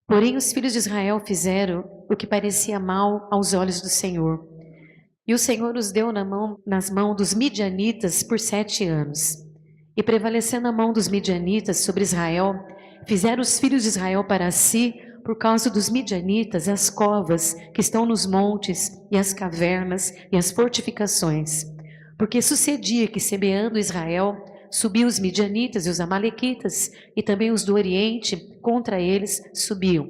Porém os filhos de Israel fizeram o que parecia mal aos olhos do Senhor. E o Senhor os deu nas mãos dos midianitas por 7 anos. E prevalecendo a mão dos midianitas sobre Israel, fizeram os filhos de Israel para si, por causa dos midianitas, as covas que estão nos montes, e as cavernas, e as fortificações. Porque sucedia que, semeando Israel, subiam os midianitas e os amalequitas, e também os do Oriente, contra eles subiam.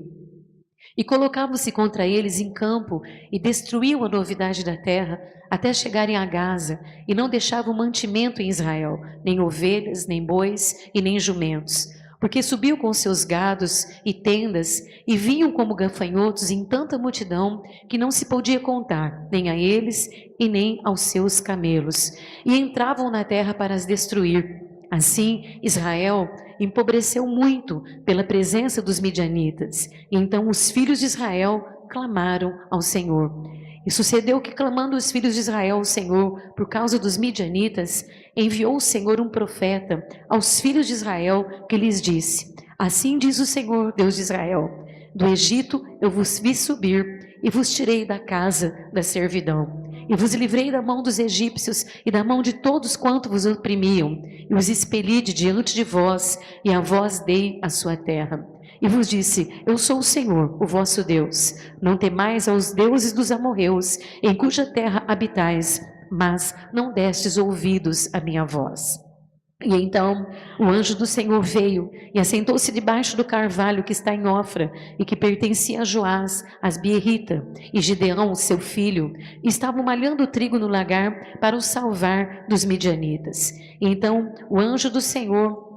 E colocavam-se contra eles em campo, e destruíam a novidade da terra, até chegarem a Gaza, e não deixavam mantimento em Israel, nem ovelhas, nem bois, e nem jumentos. Porque subiam com seus gados e tendas, e vinham como gafanhotos em tanta multidão, que não se podia contar, nem a eles, e nem aos seus camelos. E entravam na terra para as destruir. Assim, Israel empobreceu muito pela presença dos midianitas. E então os filhos de Israel clamaram ao Senhor. E sucedeu que, clamando os filhos de Israel ao Senhor por causa dos midianitas, enviou o Senhor um profeta aos filhos de Israel, que lhes disse: Assim diz o Senhor, Deus de Israel: Do Egito eu vos vi subir e vos tirei da casa da servidão. E vos livrei da mão dos egípcios e da mão de todos quanto vos oprimiam, e os expeli de diante de vós, e a vós dei a sua terra. E vos disse: Eu sou o Senhor, o vosso Deus. Não temais aos deuses dos amorreus, em cuja terra habitais, mas não destes ouvidos à minha voz. E então o anjo do Senhor veio e assentou-se debaixo do carvalho que está em Ofra e que pertencia a Joás, Asbierrita, e Gideão, seu filho, estavam malhando o trigo no lagar para o salvar dos midianitas. E então o anjo do Senhor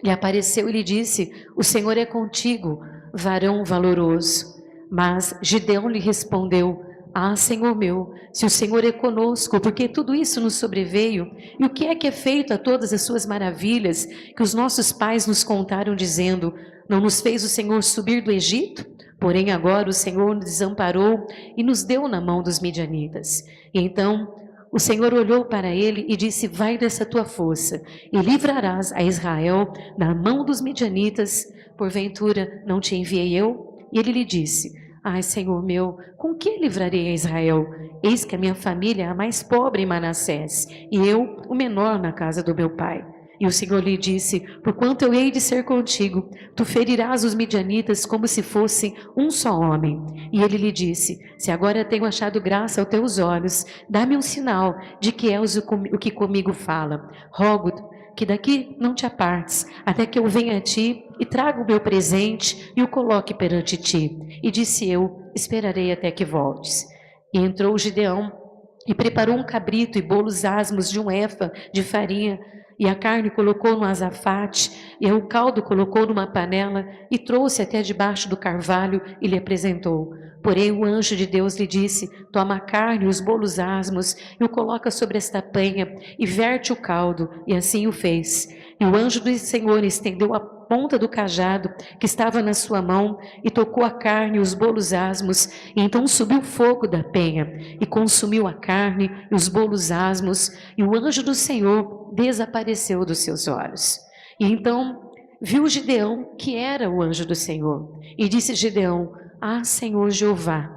lhe apareceu e lhe disse: O Senhor é contigo, varão valoroso. Mas Gideão lhe respondeu: Ah, Senhor meu, se o Senhor é conosco, porque tudo isso nos sobreveio, e o que é feito a todas as suas maravilhas, que os nossos pais nos contaram, dizendo: Não nos fez o Senhor subir do Egito? Porém agora o Senhor nos desamparou e nos deu na mão dos midianitas. E então o Senhor olhou para ele e disse: Vai dessa tua força, e livrarás a Israel da mão dos midianitas. Porventura não te enviei eu? E ele lhe disse: Ai, Senhor meu, com que livrarei a Israel? Eis que a minha família é a mais pobre em Manassés, e eu o menor na casa do meu pai. E o Senhor lhe disse: Porquanto eu hei de ser contigo, tu ferirás os midianitas como se fosse um só homem. E ele lhe disse: Se agora tenho achado graça aos teus olhos, dá-me um sinal de que és o que comigo fala. Rogo que daqui não te apartes, até que eu venha a ti e traga o meu presente e o coloque perante ti. E disse eu: Esperarei até que voltes. E entrou Gideão e preparou um cabrito e bolos asmos de 1 efa de farinha, e a carne colocou no azafate, e o caldo colocou numa panela, e trouxe até debaixo do carvalho e lhe apresentou. Porém o anjo de Deus lhe disse: Toma a carne e os bolos asmos, e o coloca sobre esta panha, e verte o caldo, e assim o fez. E o anjo do Senhor estendeu a ponta do cajado que estava na sua mão, e tocou a carne e os bolos asmos, e então subiu fogo da penha, e consumiu a carne e os bolos asmos, e o anjo do Senhor desapareceu dos seus olhos. E então viu Gideão que era o anjo do Senhor, e disse Gideão: Ah, Senhor Jeová,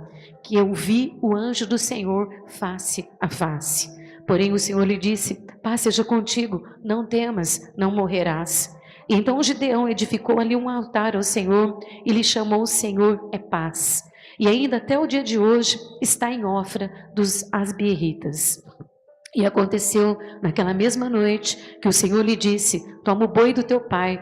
que eu vi o anjo do Senhor face a face. Porém o Senhor lhe disse: Paz seja contigo, não temas, não morrerás. E então Gideão edificou ali um altar ao Senhor e lhe chamou: O Senhor é paz. E ainda até o dia de hoje está em Ofra dos Asbierritas. E aconteceu naquela mesma noite que o Senhor lhe disse: Toma o boi do teu pai,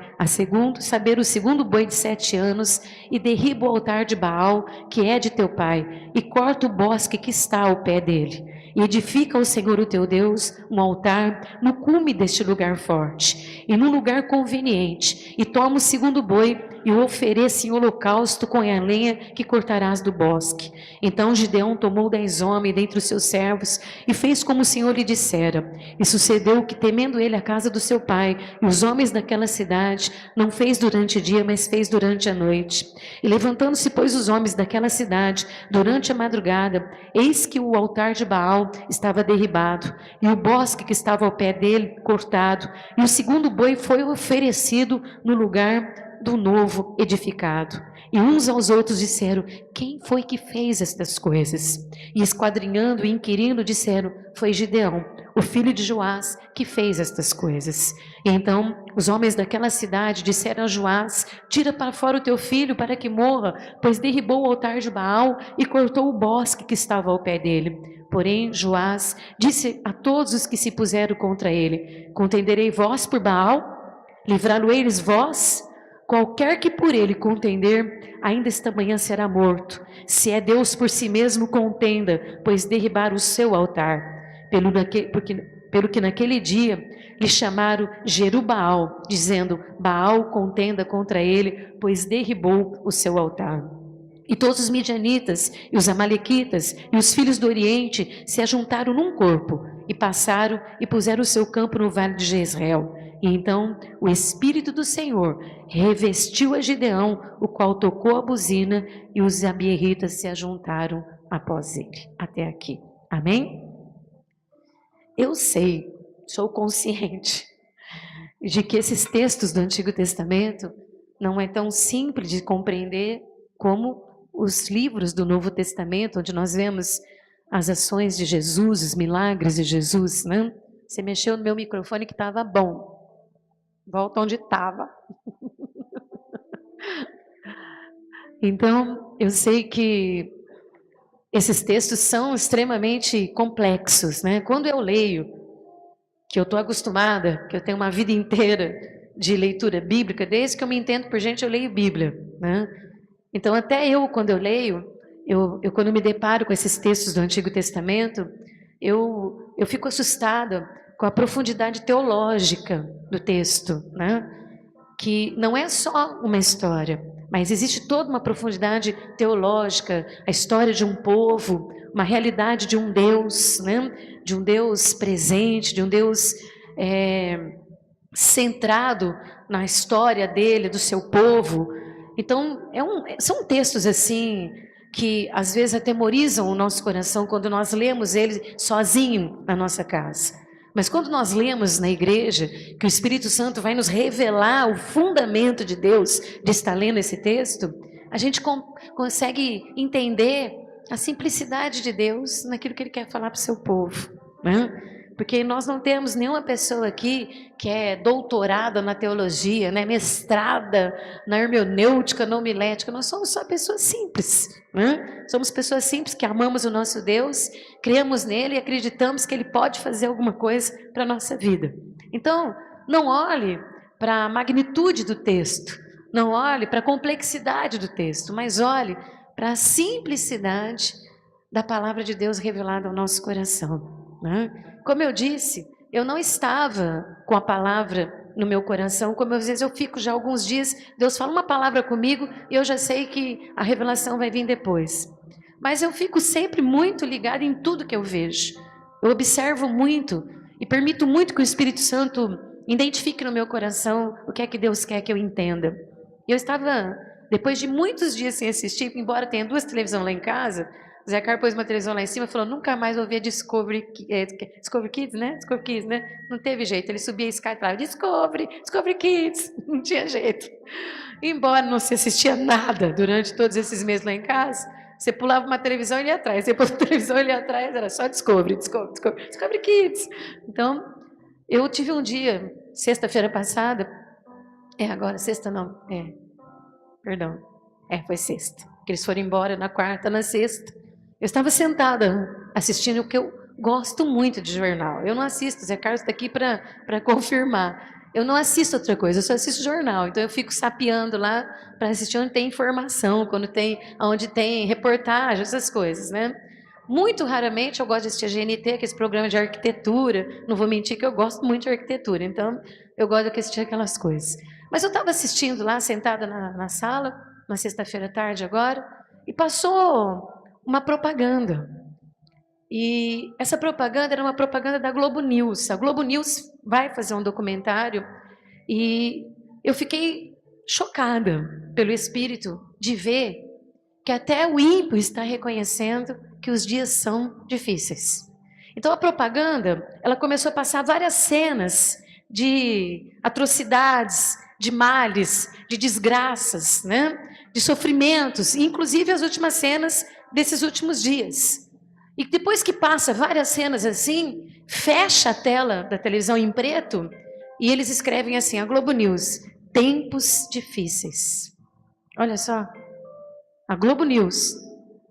saber o segundo boi de 7 anos, e derriba o altar de Baal, que é de teu pai, e corta o bosque que está ao pé dele. E edifica ao Senhor o teu Deus um altar no cume deste lugar forte, e num lugar conveniente, e toma o segundo boi, e o ofereça em holocausto com a lenha que cortarás do bosque. Então Gideão tomou 10 homens dentre os seus servos, e fez como o Senhor lhe dissera. E sucedeu que, temendo ele a casa do seu pai e os homens daquela cidade, não fez durante o dia, mas fez durante a noite. E levantando-se, pois, os homens daquela cidade durante a madrugada, eis que o altar de Baal estava derribado, e o bosque que estava ao pé dele cortado, e o segundo boi foi oferecido no lugar do novo edificado. E uns aos outros disseram: quem foi que fez estas coisas? E esquadrinhando e inquirindo, disseram: foi Gideão, o filho de Joás, que fez estas coisas. E então os homens daquela cidade disseram a Joás: tira para fora o teu filho para que morra, pois derribou o altar de Baal e cortou o bosque que estava ao pé dele. Porém Joás disse a todos os que se puseram contra ele: contenderei vós por Baal? Livrá-lo-eis vós? Qualquer que por ele contender, ainda esta manhã será morto. Se é Deus por si mesmo, contenda, pois derribar o seu altar. Pelo que naquele dia lhe chamaram Jerubaal, dizendo: Baal contenda contra ele, pois derribou o seu altar. E todos os midianitas e os amalequitas e os filhos do Oriente se ajuntaram num corpo e passaram e puseram o seu campo no vale de Jezreel. E então o Espírito do Senhor revestiu a Gideão, o qual tocou a buzina, e os abieritas se ajuntaram após ele. Até aqui. Amém? Eu sei, sou consciente de que esses textos do Antigo Testamento não é tão simples de compreender como os livros do Novo Testamento, onde nós vemos as ações de Jesus, os milagres de Jesus, né? Você mexeu no meu microfone que estava bom. Volta onde estava. Então, eu sei que esses textos são extremamente complexos, né? Quando eu leio, que eu estou acostumada, que eu tenho uma vida inteira de leitura bíblica, desde que eu me entendo por gente, eu leio Bíblia, né? Então, até eu, quando eu leio, quando eu me deparo com esses textos do Antigo Testamento, eu fico assustada com a profundidade teológica do texto, né? Que não é só uma história, mas existe toda uma profundidade teológica, a história de um povo, uma realidade de um Deus, né? De um Deus presente, de um Deus centrado na história dele, do seu povo. Então, são textos assim que às vezes atemorizam o nosso coração quando nós lemos eles sozinho na nossa casa. Mas quando nós lemos na igreja, que o Espírito Santo vai nos revelar o fundamento de Deus de estar lendo esse texto, a gente consegue entender a simplicidade de Deus naquilo que Ele quer falar para o seu povo, né? Porque nós não temos nenhuma pessoa aqui que é doutorada na teologia, né? Mestrada na hermenêutica, na homilética. Nós somos só pessoas simples, né? Somos pessoas simples que amamos o nosso Deus, cremos nele e acreditamos que ele pode fazer alguma coisa para a nossa vida. Então, não olhe para a magnitude do texto, não olhe para a complexidade do texto, mas olhe para a simplicidade da palavra de Deus revelada ao nosso coração, né? Como eu disse, eu não estava com a palavra no meu coração, como às vezes eu fico já alguns dias, Deus fala uma palavra comigo e eu já sei que a revelação vai vir depois. Mas eu fico sempre muito ligada em tudo que eu vejo. Eu observo muito e permito muito que o Espírito Santo identifique no meu coração o que é que Deus quer que eu entenda. Eu estava, depois de muitos dias sem assistir, embora tenha 2 televisões lá em casa, o Zé Carlos pôs uma televisão lá em cima e falou: nunca mais vou ver Discovery Kids, né? Discovery Kids, né? Não teve jeito. Ele subia a escada e falava: Discovery Kids. Não tinha jeito. Embora não se assistia nada durante todos esses meses lá em casa, você pulava uma televisão e ele ia atrás. Você pôs uma televisão e ele ia atrás, era só Discovery Kids. Então, eu tive um dia, sexta-feira passada, agora, sexta não, perdão, foi sexta, que eles foram embora na quarta, na sexta. Eu estava sentada assistindo o que eu gosto muito de jornal. Eu não assisto, Zé Carlos está aqui para confirmar. Eu não assisto outra coisa, eu só assisto jornal. Então eu fico sapeando lá para assistir onde tem informação, onde tem reportagem, essas coisas, né? Muito raramente eu gosto de assistir a GNT, que é esse programa de arquitetura. Não vou mentir que eu gosto muito de arquitetura, então eu gosto de assistir aquelas coisas. Mas eu estava assistindo lá, sentada na sala, na sexta-feira à tarde agora, e passou uma propaganda. E essa propaganda era uma propaganda da Globo News. A Globo News vai fazer um documentário e eu fiquei chocada pelo Espírito de ver que até o ímpio está reconhecendo que os dias são difíceis. Então a propaganda, ela começou a passar várias cenas de atrocidades, de males, de desgraças, né? de sofrimentos, inclusive as últimas cenas desses últimos dias. E depois que passa várias cenas assim, fecha a tela da televisão em preto e eles escrevem assim, a Globo News, tempos difíceis. Olha só, a Globo News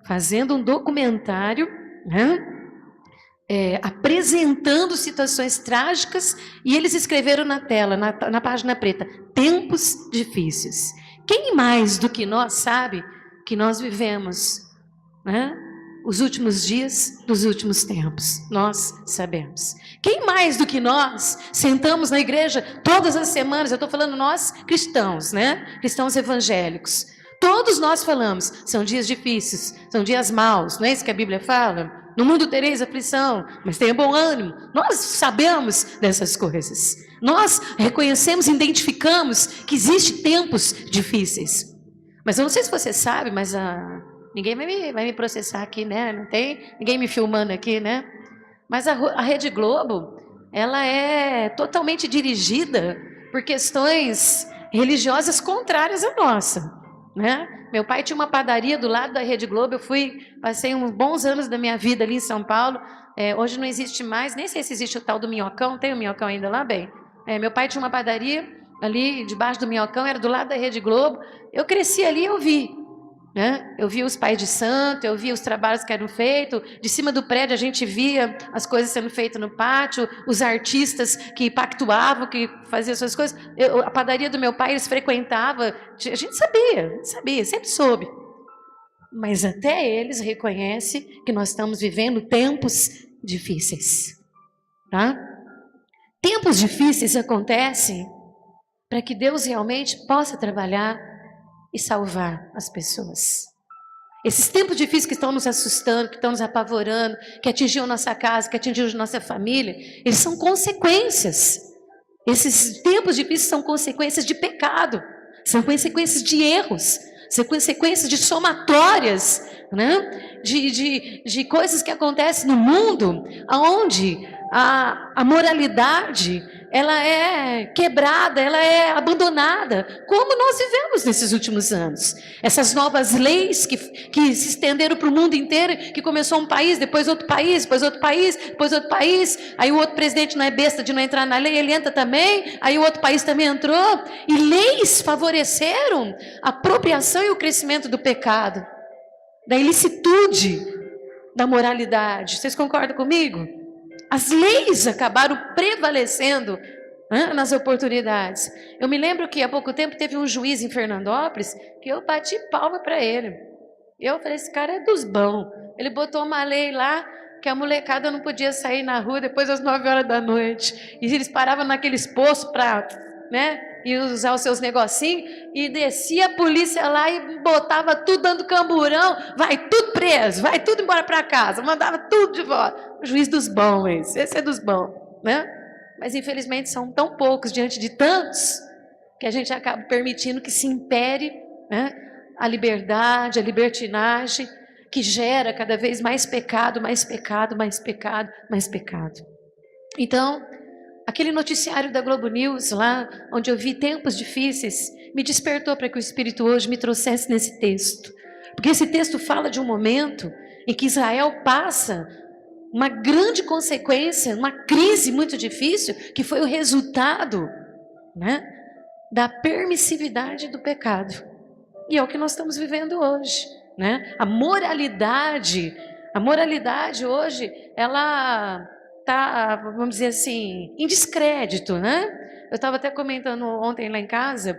fazendo um documentário, né? Apresentando situações trágicas e eles escreveram na tela, na página preta, tempos difíceis. Quem mais do que nós sabe que nós vivemos, né, os últimos dias dos últimos tempos? Nós sabemos. Quem mais do que nós sentamos na igreja todas as semanas? Eu estou falando nós cristãos, né? Cristãos evangélicos. Todos nós falamos, são dias difíceis, são dias maus, não é isso que a Bíblia fala? No mundo tereis aflição, mas tenha bom ânimo. Nós sabemos dessas coisas. Nós reconhecemos, identificamos que existem tempos difíceis. Mas eu não sei se você sabe, mas ninguém vai me processar aqui, né? Não tem ninguém me filmando aqui, né? Mas a Rede Globo, ela é totalmente dirigida por questões religiosas contrárias à nossa, né? Meu pai tinha uma padaria do lado da Rede Globo, passei uns bons anos da minha vida ali em São Paulo, hoje não existe mais, nem sei se existe o tal do Minhocão, tem o Minhocão ainda lá, bem? Meu pai tinha uma padaria ali debaixo do Minhocão, era do lado da Rede Globo, eu cresci ali e eu vi, né? Eu via os pais de santo, eu via os trabalhos que eram feitos, de cima do prédio a gente via as coisas sendo feitas no pátio, os artistas que pactuavam, que faziam essas coisas. A padaria do meu pai eles frequentavam, a gente sabia, sempre soube. Mas até eles reconhecem que nós estamos vivendo tempos difíceis, tá? Tempos difíceis acontecem para que Deus realmente possa trabalhar e salvar as pessoas. Esses tempos difíceis que estão nos assustando, que estão nos apavorando, que atingiram nossa casa, que atingiram nossa família, eles são consequências. Esses tempos difíceis são consequências de pecado, são consequências de erros, são consequências de somatórias, né? de coisas que acontecem no mundo, onde a moralidade ela é quebrada, ela é abandonada, como nós vivemos nesses últimos anos. Essas novas leis que se estenderam para o mundo inteiro, que começou um país, depois outro país, depois outro país, depois outro país, aí o outro presidente não é besta de não entrar na lei, ele entra também, aí o outro país também entrou, e leis favoreceram a apropriação e o crescimento do pecado, da ilicitude, da moralidade. Vocês concordam comigo? As leis acabaram prevalecendo, né, nas oportunidades. Eu me lembro que há pouco tempo teve um juiz em Fernandópolis que eu bati palma para ele. Eu falei, esse cara é dos bons. Ele botou uma lei lá que a molecada não podia sair na rua depois das 9 horas da noite. E eles paravam naqueles postos para, né, e usar os seus negocinhos, e descia a polícia lá e botava tudo dando camburão, vai tudo preso, vai tudo embora para casa, mandava tudo de volta. O juiz dos bons, esse é dos bons, né? Mas infelizmente são tão poucos diante de tantos, que a gente acaba permitindo que se impere, né, a liberdade, a libertinagem, que gera cada vez mais pecado, mais pecado, mais pecado, mais pecado. Então, aquele noticiário da Globo News, lá onde eu vi tempos difíceis, me despertou para que o Espírito hoje me trouxesse nesse texto. Porque esse texto fala de um momento em que Israel passa uma grande consequência, uma crise muito difícil, que foi o resultado, né, da permissividade do pecado. E é o que nós estamos vivendo hoje, né? A moralidade hoje, ela está, vamos dizer assim, em descrédito, né? Eu estava até comentando ontem lá em casa,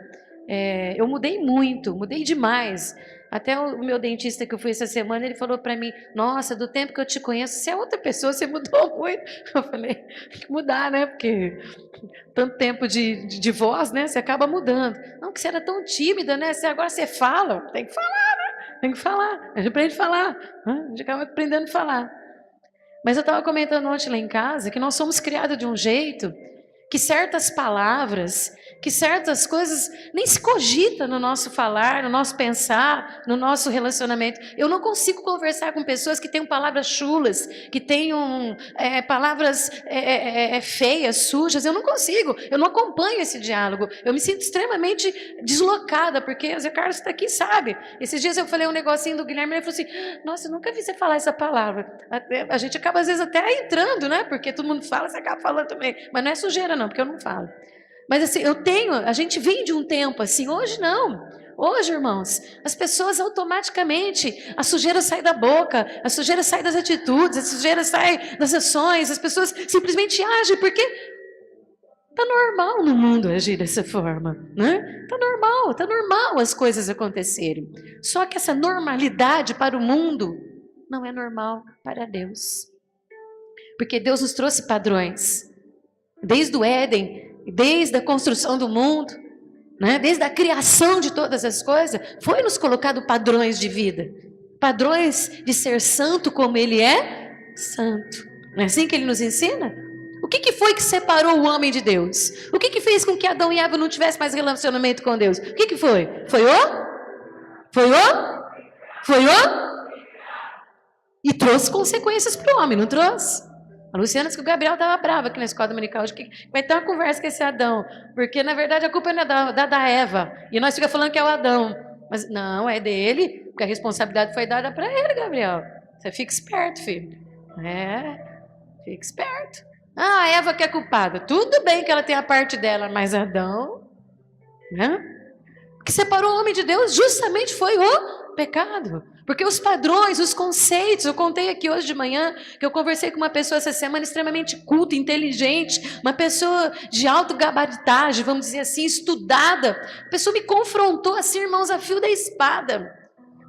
eu mudei muito, mudei demais. Até o meu dentista que eu fui essa semana, ele falou para mim, nossa, do tempo que eu te conheço, você é outra pessoa, você mudou muito. Eu falei, tem que mudar, né? Porque tanto tempo de voz, né? Você acaba mudando. Não, que você era tão tímida, né? Agora você fala, tem que falar, né? Tem que falar, a gente aprende a falar, né? A gente acaba aprendendo a falar. Mas eu estava comentando ontem lá em casa que nós somos criados de um jeito que certas palavras que certas coisas nem se cogita no nosso falar, no nosso pensar, no nosso relacionamento. Eu não consigo conversar com pessoas que tenham palavras chulas, que tenham palavras feias, sujas. Eu não consigo, eu não acompanho esse diálogo. Eu me sinto extremamente deslocada, porque o Zé Carlos está aqui, sabe? Esses dias eu falei um negocinho do Guilherme, ele falou assim, nossa, eu nunca vi você falar essa palavra. A gente acaba às vezes até entrando, né? Porque todo mundo fala, você acaba falando também. Mas não é sujeira não, porque eu não falo. Mas assim, a gente vem de um tempo assim, hoje não. Hoje, irmãos, as pessoas automaticamente, a sujeira sai da boca, a sujeira sai das atitudes, a sujeira sai das ações, as pessoas simplesmente agem, porque está normal no mundo agir dessa forma, né? Está normal as coisas acontecerem. Só que essa normalidade para o mundo não é normal para Deus. Porque Deus nos trouxe padrões, desde o Éden, desde a construção do mundo, né? Desde a criação de todas as coisas, foi nos colocado padrões de vida, padrões de ser santo como Ele é santo. Não é assim que Ele nos ensina? O que foi que separou o homem de Deus? O que fez com que Adão e Eva não tivessem mais relacionamento com Deus? O que foi? Foi o? E trouxe consequências para o homem, não trouxe? A Luciana disse que o Gabriel estava bravo aqui na escola dominical, de que vai ter uma conversa com esse Adão, porque na verdade a culpa não é da Eva, e nós ficamos falando que é o Adão, mas não, é dele, porque a responsabilidade foi dada para ele, Gabriel. Você fica esperto, filho. Fica esperto. Ah, a Eva que é culpada. Tudo bem que ela tem a parte dela, mas Adão, né? O que separou o homem de Deus justamente foi o pecado. Porque os padrões, os conceitos, eu contei aqui hoje de manhã, que eu conversei com uma pessoa essa semana extremamente culta, inteligente, uma pessoa de alto gabaritagem, vamos dizer assim, estudada. A pessoa me confrontou assim, irmãos, a fio da espada.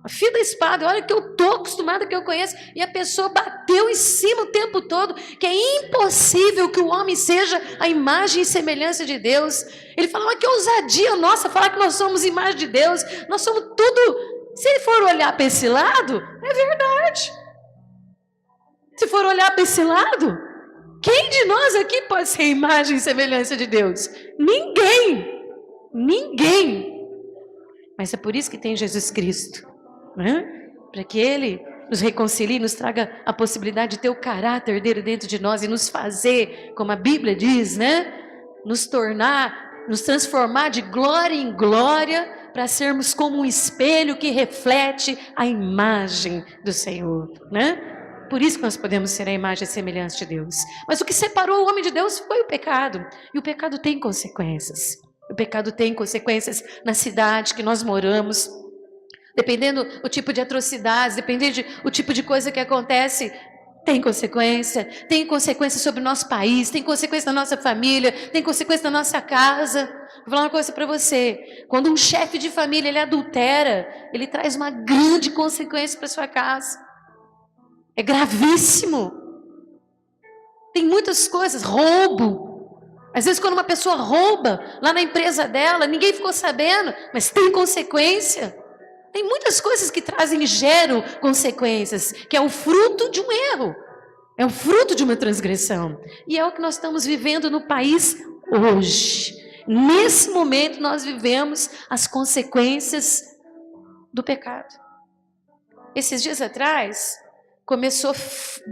A fio da espada, olha que eu estou acostumada, que eu conheço, e a pessoa bateu em cima o tempo todo, que é impossível que o homem seja a imagem e semelhança de Deus. Ele falou, mas que ousadia nossa, falar que nós somos imagem de Deus, nós somos tudo. Se ele for olhar para esse lado, é verdade. Se for olhar para esse lado, quem de nós aqui pode ser imagem e semelhança de Deus? Ninguém. Ninguém. Mas é por isso que tem Jesus Cristo, né? Para que Ele nos reconcilie, nos traga a possibilidade de ter o caráter dele dentro de nós e nos fazer, como a Bíblia diz, né? Nos transformar de glória em glória, para sermos como um espelho que reflete a imagem do Senhor, né? Por isso que nós podemos ser a imagem e semelhança de Deus. Mas o que separou o homem de Deus foi o pecado. E o pecado tem consequências. O pecado tem consequências na cidade que nós moramos. Dependendo do tipo de atrocidades, dependendo do tipo de coisa que acontece, tem consequência sobre o nosso país, tem consequência na nossa família, tem consequência na nossa casa. Vou falar uma coisa para você, quando um chefe de família ele adultera, ele traz uma grande consequência para sua casa. É gravíssimo. Tem muitas coisas, roubo. Às vezes quando uma pessoa rouba lá na empresa dela, ninguém ficou sabendo, mas tem consequência. Tem muitas coisas que trazem e geram consequências, que é o fruto de um erro, é o fruto de uma transgressão. E é o que nós estamos vivendo no país hoje. Nesse momento nós vivemos as consequências do pecado. Esses dias atrás, começou a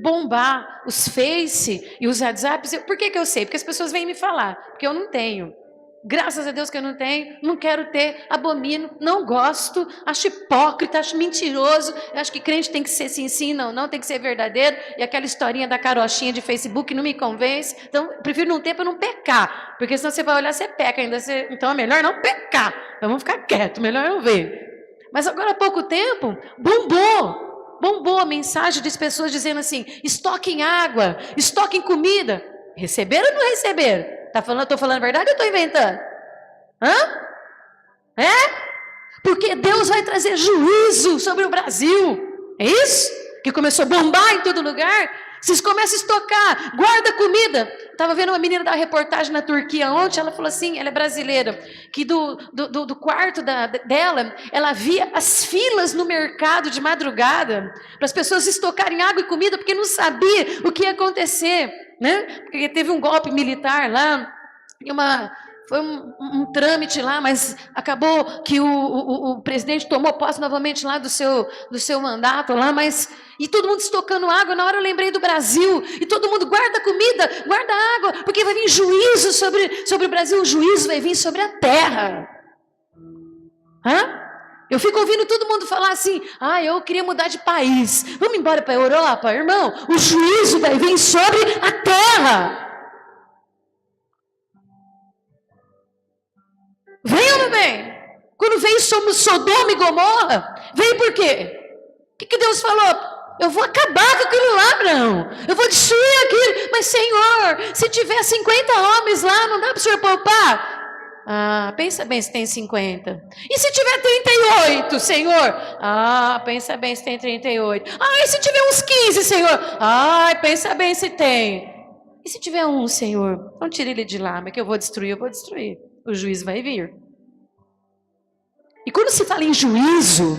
bombar os Face e os WhatsApps. Por que eu sei? Porque as pessoas vêm me falar, porque eu não tenho. Graças a Deus que eu não tenho, não quero ter, abomino, não gosto, acho hipócrita, acho mentiroso, eu acho que crente tem que ser sim, não, tem que ser verdadeiro, e aquela historinha da carochinha de Facebook não me convence, então prefiro não ter para não pecar, porque senão você vai olhar, você peca ainda, então é melhor não pecar, então vamos ficar quieto, melhor eu ver. Mas agora há pouco tempo, bombou a mensagem de pessoas dizendo assim, estoquem água, estoquem comida, receberam ou não receberam? Estou falando a verdade ou estou inventando? Porque Deus vai trazer juízo sobre o Brasil. É isso? Que começou a bombar em todo lugar. Vocês começam a estocar, guarda comida. Estava vendo uma menina dar uma reportagem na Turquia ontem, ela falou assim, ela é brasileira, que do quarto dela, ela via as filas no mercado de madrugada, para as pessoas estocarem água e comida, porque não sabia o que ia acontecer, né? Porque teve um golpe militar lá, e foi um trâmite lá, mas acabou que o presidente tomou posse novamente lá do seu mandato lá, mas e todo mundo estocando água. Na hora eu lembrei do Brasil, e todo mundo guarda comida, guarda água, porque vai vir juízo sobre o Brasil, o juízo vai vir sobre a terra. Eu fico ouvindo todo mundo falar assim: eu queria mudar de país, vamos embora para a Europa. Irmão, o juízo vai vir sobre a terra. Vem ou não vem? Quando veio sobre Sodoma e Gomorra, veio por quê? O que Deus falou? Eu vou acabar com aquilo lá, não. Eu vou destruir aquilo. Mas, Senhor, se tiver 50 homens lá, não dá para o Senhor poupar? Pensa bem se tem 50. E se tiver 38, Senhor? Pensa bem se tem 38. E se tiver uns 15, Senhor? Pensa bem se tem. E se tiver um, Senhor? Não tire ele de lá, mas que eu vou destruir. O juízo vai vir. E quando se fala em juízo,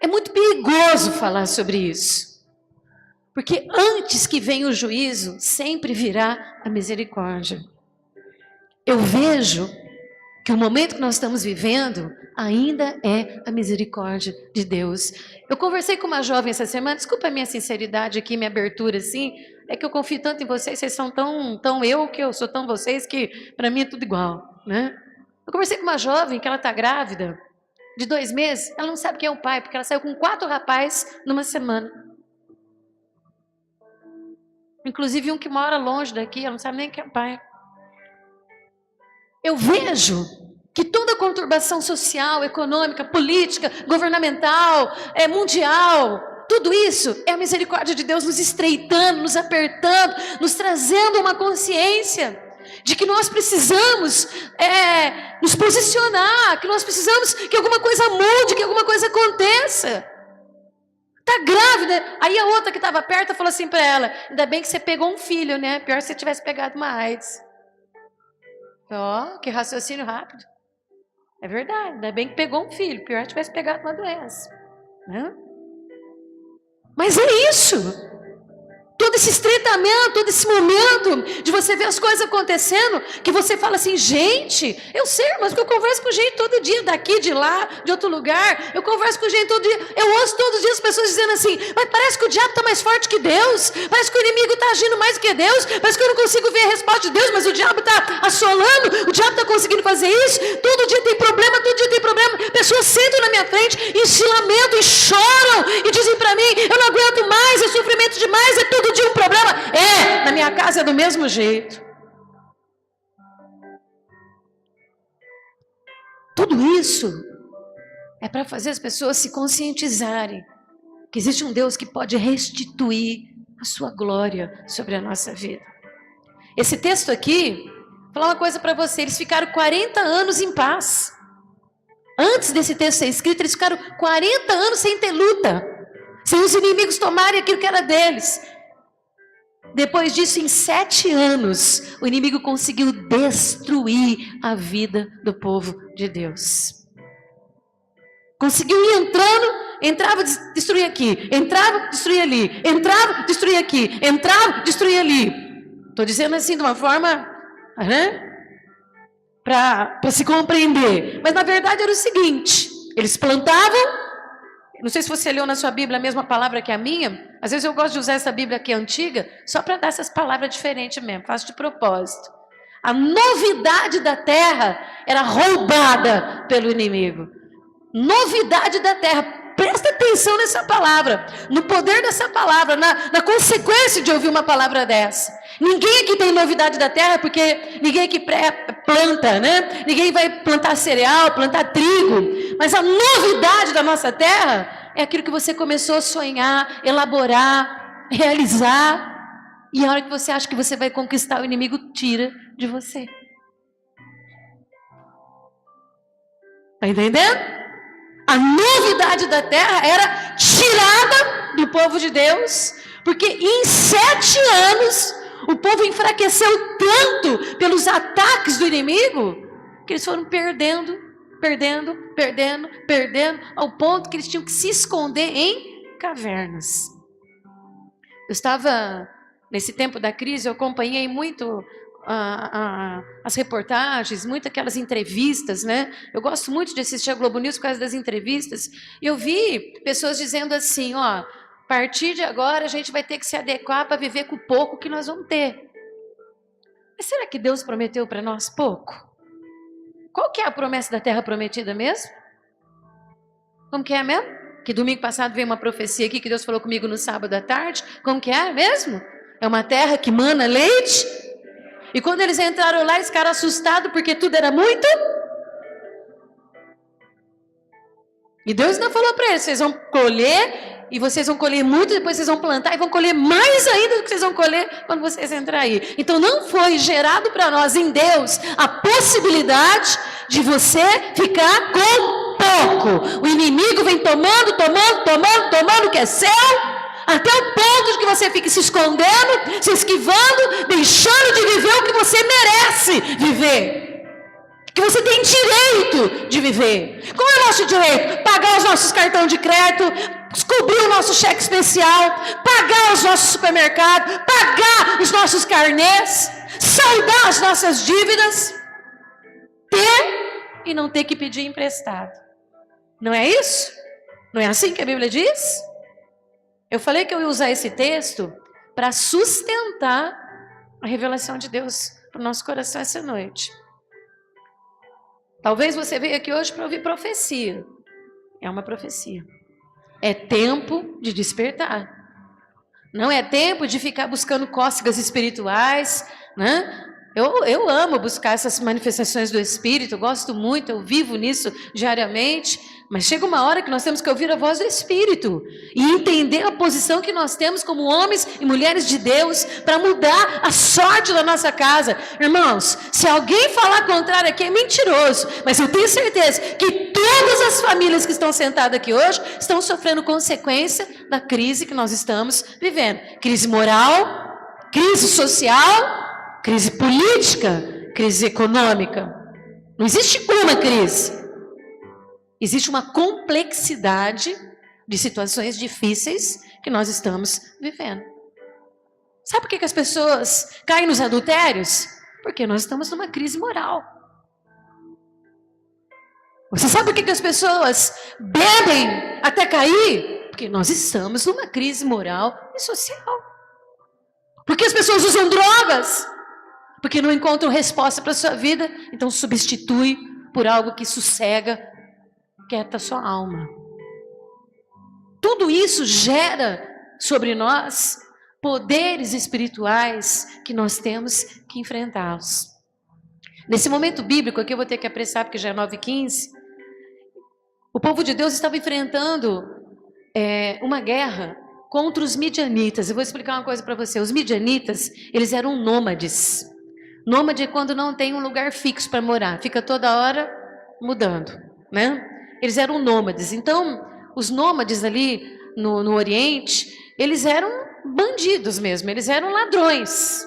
é muito perigoso falar sobre isso. Porque antes que venha o juízo, sempre virá a misericórdia. Eu vejo que o momento que nós estamos vivendo ainda é a misericórdia de Deus. Eu conversei com uma jovem essa semana, desculpa a minha sinceridade aqui, minha abertura assim, é que eu confio tanto em vocês são tão eu que eu sou tão vocês que para mim é tudo igual, né? Eu conversei com uma jovem que ela está grávida de 2 meses, ela não sabe quem é o pai, porque ela saiu com 4 rapazes numa semana. Inclusive um que mora longe daqui, ela não sabe nem quem é o pai. Eu vejo que toda conturbação social, econômica, política, governamental, mundial, tudo isso é a misericórdia de Deus nos estreitando, nos apertando, nos trazendo uma consciência de que nós precisamos nos posicionar, que nós precisamos que alguma coisa mude, que alguma coisa aconteça. Está grávida. Aí a outra que estava perto falou assim para ela: ainda bem que você pegou um filho, né? Pior se você tivesse pegado uma AIDS. Que raciocínio rápido. É verdade, ainda bem que pegou um filho. Pior se tivesse pegado uma doença. Mas é isso. Todo esse estreitamento, todo esse momento de você ver as coisas acontecendo, que você fala assim: gente, eu sei, mas eu converso com gente todo dia, daqui, de lá, de outro lugar, eu converso com gente todo dia, eu ouço todos os dias as pessoas dizendo assim: mas parece que o diabo está mais forte que Deus, parece que o inimigo está agindo mais que Deus, parece que eu não consigo ver a resposta de Deus, mas o diabo está assolando, o diabo está conseguindo fazer isso, todo dia tem problema, pessoas sentam na minha frente e se lamentam e choram e dizem para mim: eu não aguento mais, é sofrimento demais, é todo dia um problema. Na minha casa é do mesmo jeito. Tudo isso é para fazer as pessoas se conscientizarem que existe um Deus que pode restituir a sua glória sobre a nossa vida. Esse texto aqui, vou falar uma coisa para você, eles ficaram 40 anos em paz. Antes desse texto ser escrito, eles ficaram 40 anos sem ter luta, sem os inimigos tomarem aquilo que era deles. Depois disso, em 7 anos, o inimigo conseguiu destruir a vida do povo de Deus. Conseguiu ir entrava, destruía aqui, entrava, destruía ali, entrava, destruía aqui, entrava, destruía ali. Estou dizendo assim de uma forma, para se compreender. Mas na verdade era o seguinte: eles plantavam. Não sei se você leu na sua Bíblia a mesma palavra que a minha. Às vezes eu gosto de usar essa Bíblia aqui antiga, só para dar essas palavras diferentes mesmo, faço de propósito. A novidade da terra era roubada pelo inimigo. Novidade da terra. Presta atenção nessa palavra, no poder dessa palavra, na consequência de ouvir uma palavra dessa. Ninguém aqui tem novidade da terra, porque ninguém aqui planta, né? Ninguém vai plantar cereal, plantar trigo. Mas a novidade da nossa terra é aquilo que você começou a sonhar, elaborar, realizar. E a hora que você acha que você vai conquistar, o inimigo tira de você. Está entendendo? A novidade da terra era tirada do povo de Deus, porque em 7 anos o povo enfraqueceu tanto pelos ataques do inimigo, que eles foram perdendo, ao ponto que eles tinham que se esconder em cavernas. Eu estava, nesse tempo da crise, eu acompanhei muito as reportagens, muito aquelas entrevistas, né? Eu gosto muito de assistir a Globo News por causa das entrevistas. E eu vi pessoas dizendo assim, ó, a partir de agora a gente vai ter que se adequar para viver com o pouco que nós vamos ter. Mas será que Deus prometeu para nós pouco? Qual que é a promessa da terra prometida mesmo? Como que é mesmo? Que domingo passado veio uma profecia aqui que Deus falou comigo no sábado à tarde. Como que é mesmo? É uma terra que mana leite. E quando eles entraram lá, eles ficaram assustados porque tudo era muito. E Deus ainda falou para eles, vocês vão colher, e vocês vão colher muito, depois vocês vão plantar, e vão colher mais ainda do que vocês vão colher quando vocês entrarem aí. Então não foi gerado para nós em Deus a possibilidade de você ficar com pouco. O inimigo vem tomando, o que é seu, até o ponto de que você fique se escondendo, se esquivando, deixando de viver o que você merece viver. Que você tem direito de viver. Qual é o nosso direito? Pagar os nossos cartões de crédito, cobrir o nosso cheque especial, pagar os nossos supermercados, pagar os nossos carnês, saldar as nossas dívidas, ter e não ter que pedir emprestado. Não é isso? Não é assim que a Bíblia diz? Eu falei que eu ia usar esse texto para sustentar a revelação de Deus para o nosso coração essa noite. Talvez você veio aqui hoje para ouvir profecia. É uma profecia. É tempo de despertar. Não é tempo de ficar buscando cócegas espirituais, né? Eu amo buscar essas manifestações do Espírito, eu gosto muito, eu vivo nisso diariamente, mas chega uma hora que nós temos que ouvir a voz do Espírito e entender a posição que nós temos como homens e mulheres de Deus para mudar a sorte da nossa casa. Irmãos, se alguém falar contrário aqui é mentiroso, mas eu tenho certeza que todas as famílias que estão sentadas aqui hoje estão sofrendo consequência da crise que nós estamos vivendo. Crise moral, crise social, crise política, crise econômica. Não existe uma crise. Existe uma complexidade de situações difíceis que nós estamos vivendo. Sabe por que as pessoas caem nos adultérios? Porque nós estamos numa crise moral. Você sabe por que as pessoas bebem até cair? Porque nós estamos numa crise moral e social. Por que as pessoas usam drogas? Porque não encontram resposta para a sua vida, então substitui por algo que sossega, quieta a sua alma. Tudo isso gera sobre nós poderes espirituais que nós temos que enfrentá-los. Nesse momento bíblico, aqui eu vou ter que apressar porque já é 9h15, o povo de Deus estava enfrentando uma guerra contra os midianitas. Eu vou explicar uma coisa para você. Os midianitas, eles eram nômades. Nômade é quando não tem um lugar fixo para morar, fica toda hora mudando, né? Eles eram nômades. Então, os nômades ali no Oriente, eles eram bandidos mesmo, eles eram ladrões.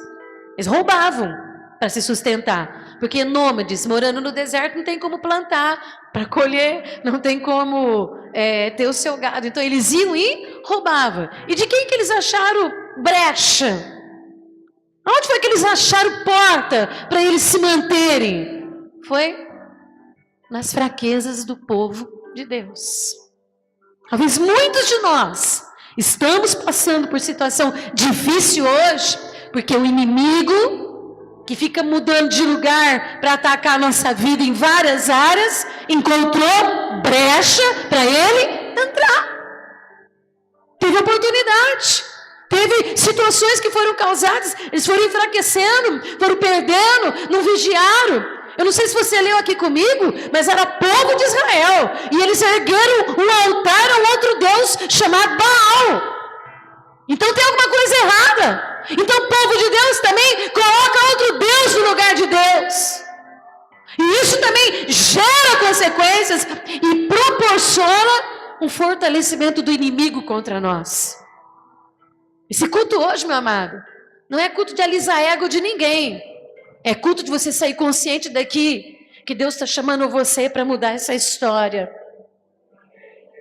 Eles roubavam para se sustentar, porque nômades morando no deserto não tem como plantar, para colher, não tem como ter o seu gado. Então, eles iam e roubavam. E de quem que eles acharam brecha? Onde foi que eles acharam porta para eles se manterem? Foi nas fraquezas do povo de Deus. Talvez muitos de nós estamos passando por situação difícil hoje, porque o inimigo, que fica mudando de lugar para atacar a nossa vida em várias áreas, encontrou brecha para ele entrar. Teve oportunidade. Teve situações que foram causadas, eles foram enfraquecendo, foram perdendo, não vigiaram. Eu não sei se você leu aqui comigo, mas era povo de Israel. E eles ergueram um altar a outro Deus chamado Baal. Então tem alguma coisa errada. Então o povo de Deus também coloca outro Deus no lugar de Deus. E isso também gera consequências e proporciona um fortalecimento do inimigo contra nós. Esse culto hoje, meu amado, não é culto de alisar ego de ninguém. É culto de você sair consciente daqui, que Deus está chamando você para mudar essa história.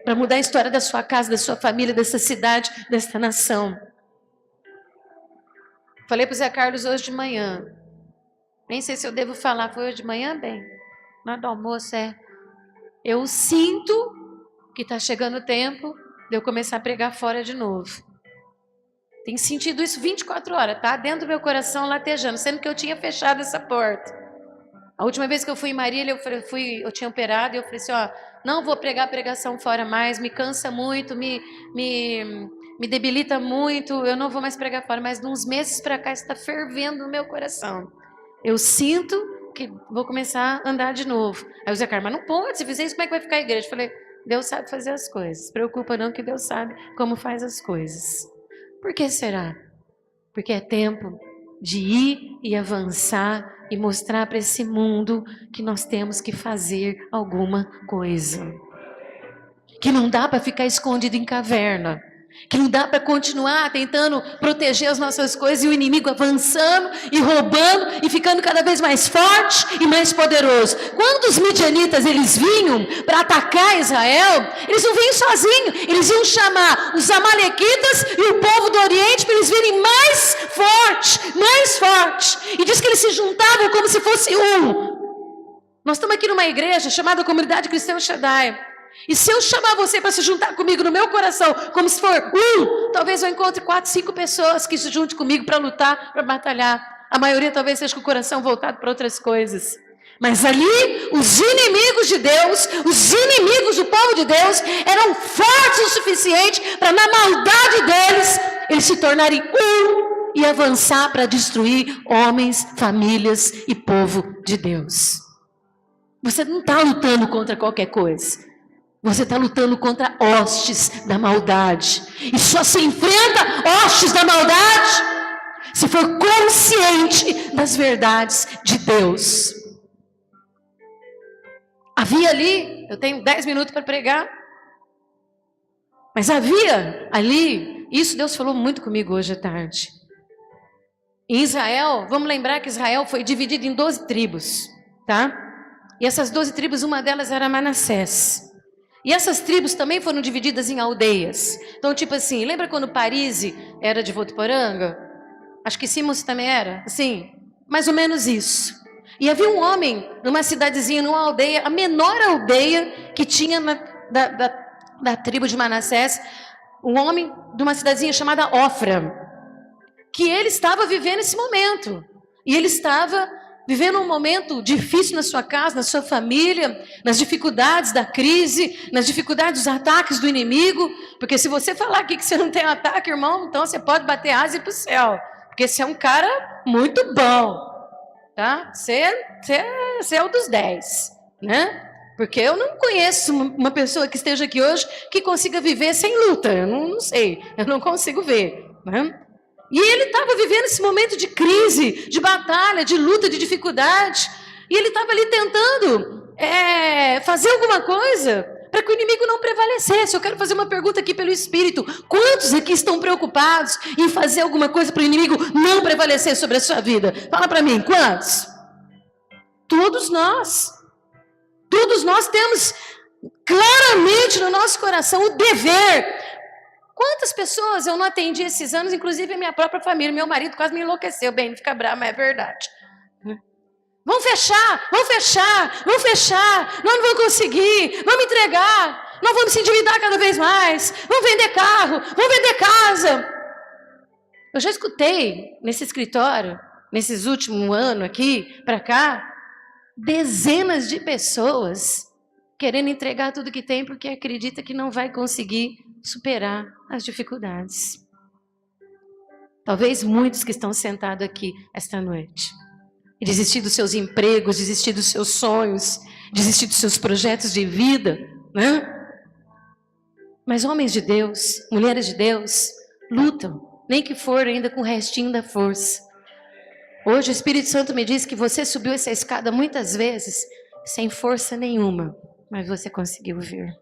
Para mudar a história da sua casa, da sua família, dessa cidade, dessa nação. Falei para o Zé Carlos hoje de manhã. Nem sei se eu devo falar, foi hoje de manhã, bem? Na hora do almoço, eu sinto que está chegando o tempo de eu começar a pregar fora de novo. Tenho sentido isso 24 horas, tá? Dentro do meu coração latejando, sendo que eu tinha fechado essa porta. A última vez que eu fui em Marília, eu tinha operado e eu falei assim, ó, não vou pregar pregação fora mais, me cansa muito, me debilita muito, eu não vou mais pregar fora, mas de uns meses para cá está fervendo no meu coração. Eu sinto que vou começar a andar de novo. Aí o Zé Carlos, mas não pode, se fizer isso, como é que vai ficar a igreja? Eu falei, Deus sabe fazer as coisas, se preocupa não que Deus sabe como faz as coisas. Por que será? Porque é tempo de ir e avançar e mostrar para esse mundo que nós temos que fazer alguma coisa. Que não dá para ficar escondido em caverna. Que não dá para continuar tentando proteger as nossas coisas e o inimigo avançando e roubando e ficando cada vez mais forte e mais poderoso. Quando os midianitas eles vinham para atacar Israel, eles não vinham sozinhos, eles iam chamar os amalequitas e o povo do Oriente para eles virem mais forte, mais forte. E diz que eles se juntavam como se fosse um. Nós estamos aqui numa igreja chamada Comunidade Cristã Shaddai. E se eu chamar você para se juntar comigo no meu coração, como se for talvez eu encontre 4, 5 pessoas que se juntem comigo para lutar, para batalhar. A maioria talvez seja com o coração voltado para outras coisas. Mas ali, os inimigos de Deus, os inimigos do povo de Deus, eram fortes o suficiente para, na maldade deles, eles se tornarem e avançar para destruir homens, famílias e povo de Deus. Você não está lutando contra qualquer coisa. Você está lutando contra hostes da maldade. E só se enfrenta hostes da maldade se for consciente das verdades de Deus. Havia ali, eu tenho 10 minutos para pregar, mas havia ali, isso Deus falou muito comigo hoje à tarde. Em Israel, vamos lembrar que Israel foi dividido em 12 tribos, tá? E essas 12 tribos, uma delas era Manassés. E essas tribos também foram divididas em aldeias. Então, tipo assim, lembra quando Parise era de Votuporanga? Acho que Simons também era, assim, mais ou menos isso. E havia um homem numa cidadezinha, numa aldeia, a menor aldeia que tinha da tribo de Manassés, um homem de uma cidadezinha chamada Ofra, que ele estava vivendo esse momento. E ele estava vivendo um momento difícil na sua casa, na sua família, nas dificuldades da crise, nas dificuldades dos ataques do inimigo. Porque se você falar aqui que você não tem ataque, irmão, então você pode bater asa e ir para o céu. Porque você é um cara muito bom, tá? Você é o dos 10, né? Porque eu não conheço uma pessoa que esteja aqui hoje que consiga viver sem luta. Eu não sei, eu não consigo ver, né? E ele estava vivendo esse momento de crise, de batalha, de luta, de dificuldade. E ele estava ali tentando fazer alguma coisa para que o inimigo não prevalecesse. Eu quero fazer uma pergunta aqui pelo Espírito. Quantos aqui estão preocupados em fazer alguma coisa para o inimigo não prevalecer sobre a sua vida? Fala para mim, quantos? Todos nós. Todos nós temos claramente no nosso coração o dever. Quantas pessoas eu não atendi esses anos, inclusive a minha própria família, meu marido quase me enlouqueceu, bem, não fica bravo, mas é verdade. Vamos fechar, nós não vamos conseguir, vamos entregar, nós vamos se endividar cada vez mais, vamos vender carro, vamos vender casa. Eu já escutei nesse escritório, nesses últimos anos aqui, para cá, dezenas de pessoas querendo entregar tudo que tem porque acredita que não vai conseguir superar as dificuldades. Talvez muitos que estão sentados aqui esta noite e desistir dos seus empregos, desistir dos seus sonhos, desistir dos seus projetos de vida, né? Mas homens de Deus, mulheres de Deus, lutam, nem que for ainda com o restinho da força. Hoje o Espírito Santo me diz que você subiu essa escada muitas vezes sem força nenhuma, mas você conseguiu vir.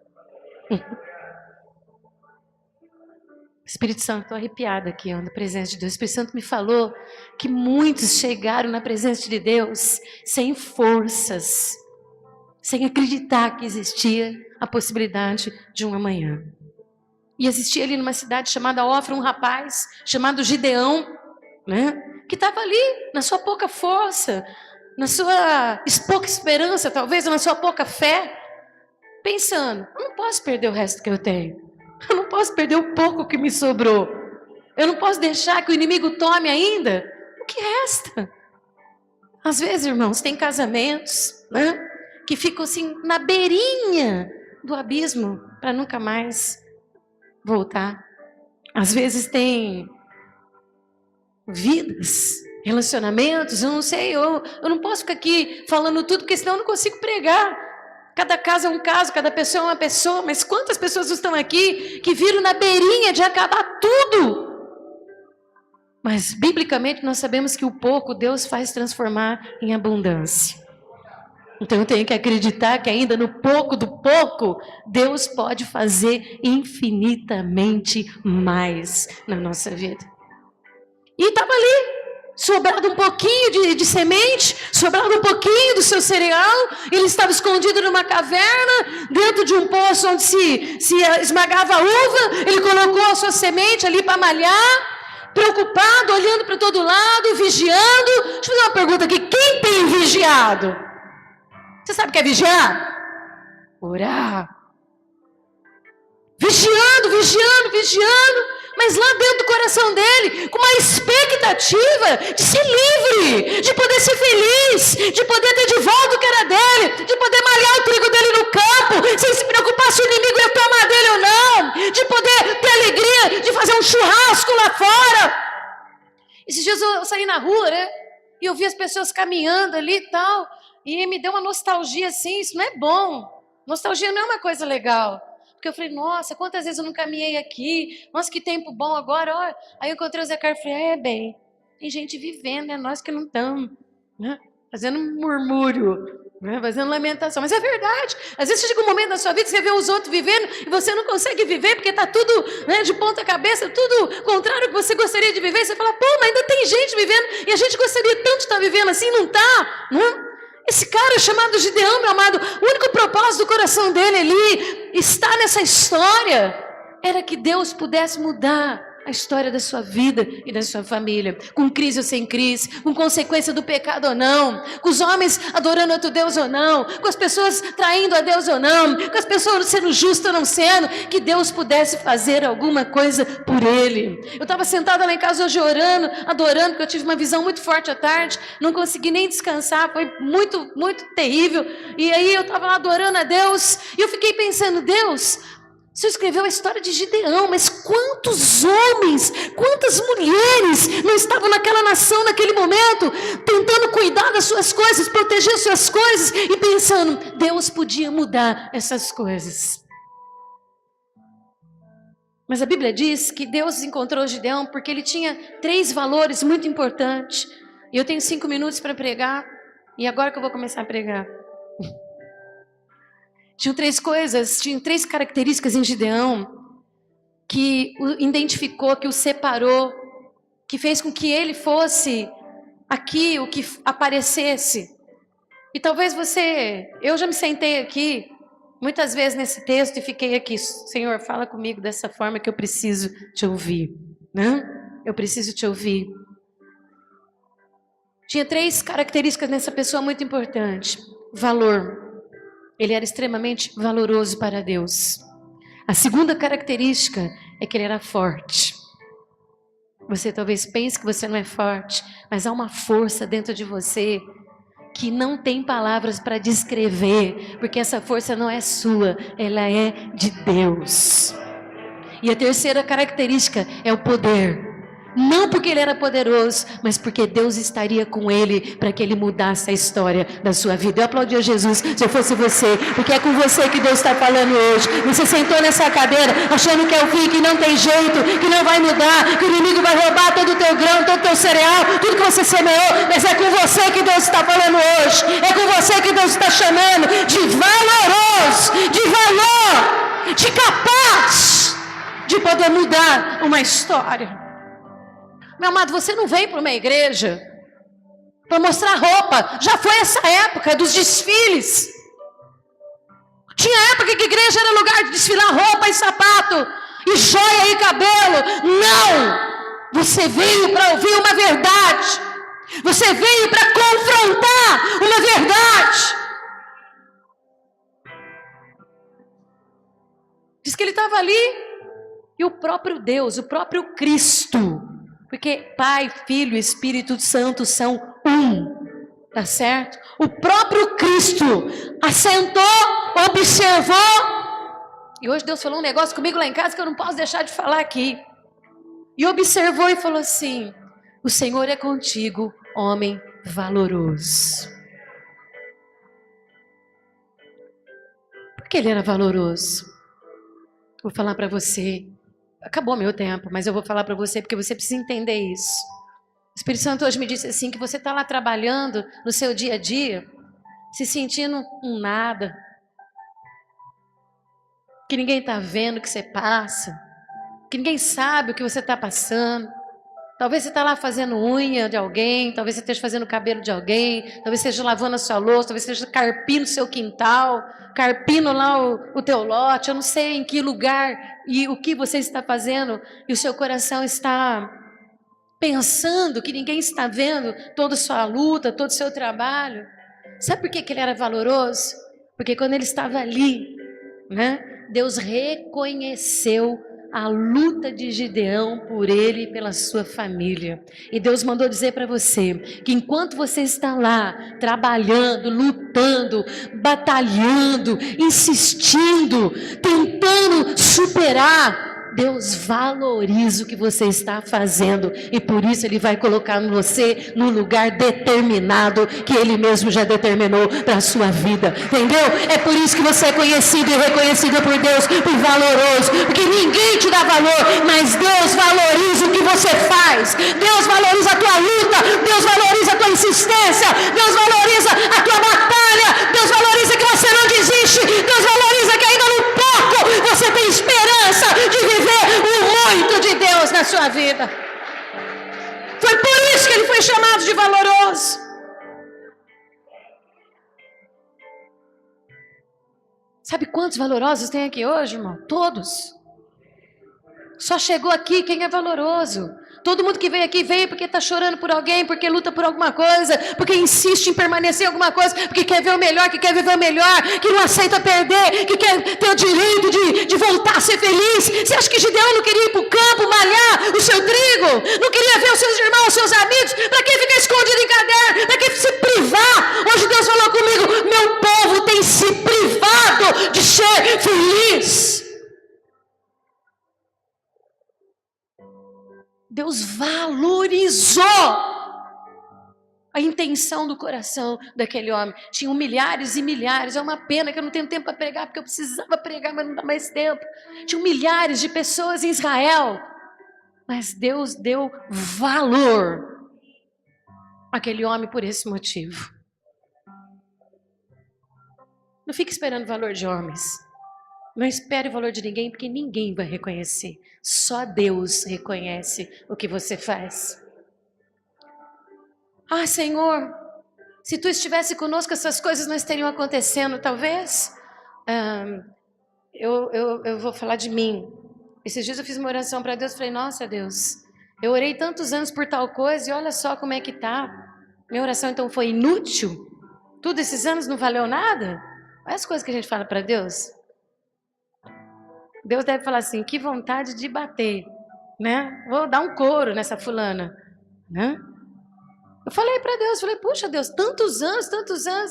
Espírito Santo, estou arrepiada aqui, na presença de Deus. O Espírito Santo me falou que muitos chegaram na presença de Deus sem forças, sem acreditar que existia a possibilidade de um amanhã. E existia ali numa cidade chamada Ofra um rapaz chamado Gideão, né, que estava ali na sua pouca força, na sua pouca esperança, talvez, ou na sua pouca fé, pensando, eu não posso perder o resto que eu tenho. Eu não posso perder o pouco que me sobrou. Eu não posso deixar que o inimigo tome ainda o que resta. Às vezes, irmãos, tem casamentos, né, que ficam assim na beirinha do abismo para nunca mais voltar. Às vezes tem vidas, relacionamentos, eu não sei, eu não posso ficar aqui falando tudo, porque senão eu não consigo pregar. Cada caso é um caso, cada pessoa é uma pessoa, mas quantas pessoas estão aqui que viram na beirinha de acabar tudo? Mas, biblicamente, nós sabemos que o pouco Deus faz transformar em abundância. Então, eu tenho que acreditar que ainda no pouco do pouco, Deus pode fazer infinitamente mais na nossa vida. E estava ali, sobrado um pouquinho de semente, sobrado um pouquinho do seu cereal. Ele estava escondido numa caverna, dentro de um poço onde se esmagava a uva. Ele colocou a sua semente ali para malhar, preocupado, olhando para todo lado, vigiando. Deixa eu fazer uma pergunta aqui: quem tem vigiado? Você sabe o que é vigiar? Orar. Vigiando, vigiando, vigiando. Mas lá dentro do coração dele, com uma expectativa de ser livre, de poder ser feliz, de poder ter de volta o que era dele, de poder malhar o trigo dele no campo, sem se preocupar se o inimigo ia tomar dele ou não, de poder ter alegria, de fazer um churrasco lá fora. Esses dias eu saí na rua, né? E eu vi as pessoas caminhando ali e tal, e me deu uma nostalgia assim. Isso não é bom. Nostalgia não é uma coisa legal. Porque eu falei, nossa, quantas vezes eu não caminhei aqui, nossa, que tempo bom agora, ó. Aí eu encontrei o Zé Carlos e falei, bem, tem gente vivendo, é nós que não estamos, né? Fazendo murmúrio, né? Fazendo lamentação, mas é verdade. Às vezes chega um momento na sua vida que você vê os outros vivendo e você não consegue viver porque está tudo, né, de ponta cabeça, tudo contrário ao que você gostaria de viver. Você fala, pô, mas ainda tem gente vivendo e a gente gostaria tanto de estar vivendo assim, não está, né? Esse cara chamado Gideão, meu amado, o único propósito do coração dele ali, está nessa história, era que Deus pudesse mudar a história da sua vida e da sua família, com crise ou sem crise, com consequência do pecado ou não, com os homens adorando outro Deus ou não, com as pessoas traindo a Deus ou não, com as pessoas sendo justas ou não sendo, que Deus pudesse fazer alguma coisa por ele. Eu estava sentada lá em casa hoje orando, adorando, porque eu tive uma visão muito forte à tarde, não consegui nem descansar, foi muito, muito terrível, e aí eu estava lá adorando a Deus, e eu fiquei pensando, Deus, o Senhor escreveu a história de Gideão, mas quantos homens, quantas mulheres não estavam naquela nação, naquele momento, tentando cuidar das suas coisas, proteger as suas coisas e pensando, Deus podia mudar essas coisas. Mas a Bíblia diz que Deus encontrou Gideão porque ele tinha 3 valores muito importantes. E eu tenho 5 minutos para pregar, e agora que eu vou começar a pregar. Tinham 3 coisas, tinham 3 características em Gideão que o identificou, que o separou, que fez com que ele fosse aqui, o que aparecesse. E talvez eu já me sentei aqui muitas vezes nesse texto e fiquei aqui, Senhor, fala comigo dessa forma que eu preciso te ouvir, né? Eu preciso te ouvir. Tinha 3 características nessa pessoa muito importantes. Valor. Ele era extremamente valoroso para Deus. A segunda característica é que ele era forte. Você talvez pense que você não é forte, mas há uma força dentro de você que não tem palavras para descrever, porque essa força não é sua, ela é de Deus. E a terceira característica é o poder. Não porque ele era poderoso, mas porque Deus estaria com ele para que ele mudasse a história da sua vida. Eu aplaudi a Jesus se eu fosse você, porque é com você que Deus está falando hoje. Você sentou nessa cadeira achando que é o fim, que não tem jeito, que não vai mudar, que o inimigo vai roubar todo o teu grão, todo o teu cereal, tudo que você semeou, mas é com você que Deus está falando hoje. É com você que Deus está chamando de valoroso, de valor, de capaz de poder mudar uma história. Meu amado, você não veio para uma igreja para mostrar roupa. Já foi essa época dos desfiles. Tinha época que a igreja era lugar de desfilar roupa e sapato, e joia e cabelo. Não! Você veio para ouvir uma verdade. Você veio para confrontar uma verdade. Diz que ele estava ali e o próprio Deus, o próprio Cristo, porque Pai, Filho e Espírito Santo são um, tá certo? O próprio Cristo assentou, observou, e hoje Deus falou um negócio comigo lá em casa que eu não posso deixar de falar aqui. E observou e falou assim: o Senhor é contigo, homem valoroso. Por que ele era valoroso? Vou falar para você. Acabou meu tempo, mas eu vou falar para você porque você precisa entender isso. O Espírito Santo hoje me disse assim, que você está lá trabalhando no seu dia a dia, se sentindo um nada, que ninguém está vendo o que você passa, que ninguém sabe o que você está passando. Talvez você está lá fazendo unha de alguém, talvez você esteja fazendo o cabelo de alguém, talvez esteja lavando a sua louça, talvez esteja carpindo o seu quintal, carpindo lá o teu lote, eu não sei em que lugar e o que você está fazendo, e o seu coração está pensando que ninguém está vendo toda a sua luta, todo o seu trabalho. Sabe por que ele era valoroso? Porque quando ele estava ali, né, Deus reconheceu a luta de Gideão por ele e pela sua família. E Deus mandou dizer para você que enquanto você está lá trabalhando, lutando, batalhando, insistindo, tentando superar, Deus valoriza o que você está fazendo e por isso Ele vai colocar você no lugar determinado que Ele mesmo já determinou para a sua vida, entendeu? É por isso que você é conhecido e reconhecido por Deus, por valoroso, porque ninguém te dá valor, mas Deus valoriza o que você faz, Deus valoriza a tua luta, Deus valoriza a tua insistência, Deus valoriza a tua batalha, Deus valoriza que você não desiste, Deus valoriza que ainda no pouco você tem esperança de viver o muito de Deus na sua vida. Foi por isso que ele foi chamado de valoroso. Sabe quantos valorosos tem aqui hoje, irmão? Todos. Só chegou aqui quem é valoroso. Todo mundo que veio aqui veio porque está chorando por alguém, porque luta por alguma coisa, porque insiste em permanecer em alguma coisa, porque quer ver o melhor, que quer viver o melhor, que não aceita perder, que quer ter o direito de voltar a ser feliz. Você acha que Gideão não queria ir para o campo, malhar o seu trigo? Não queria ver os seus irmãos, os seus amigos? Para que ficar escondido em caderno? Para que se privar? Hoje Deus falou comigo, meu povo tem se privado de ser feliz. Deus valorizou a intenção do coração daquele homem. Tinham milhares e milhares, é uma pena que eu não tenho tempo para pregar, porque eu precisava pregar, mas não dá mais tempo. Tinham milhares de pessoas em Israel, mas Deus deu valor àquele homem por esse motivo. Não fique esperando o valor de homens. Não espere o valor de ninguém, porque ninguém vai reconhecer. Só Deus reconhece o que você faz. Ah, Senhor, se Tu estivesse conosco, essas coisas não estariam acontecendo, talvez. Eu vou falar de mim. Esses dias eu fiz uma oração para Deus, falei, nossa Deus, eu orei tantos anos por tal coisa e olha só como é que tá. Minha oração então foi inútil? Todos esses anos não valeu nada? Olha as coisas que a gente fala para Deus. Deus deve falar assim, que vontade de bater, né? Vou dar um couro nessa fulana, né? Eu falei para Deus, falei, puxa Deus, tantos anos,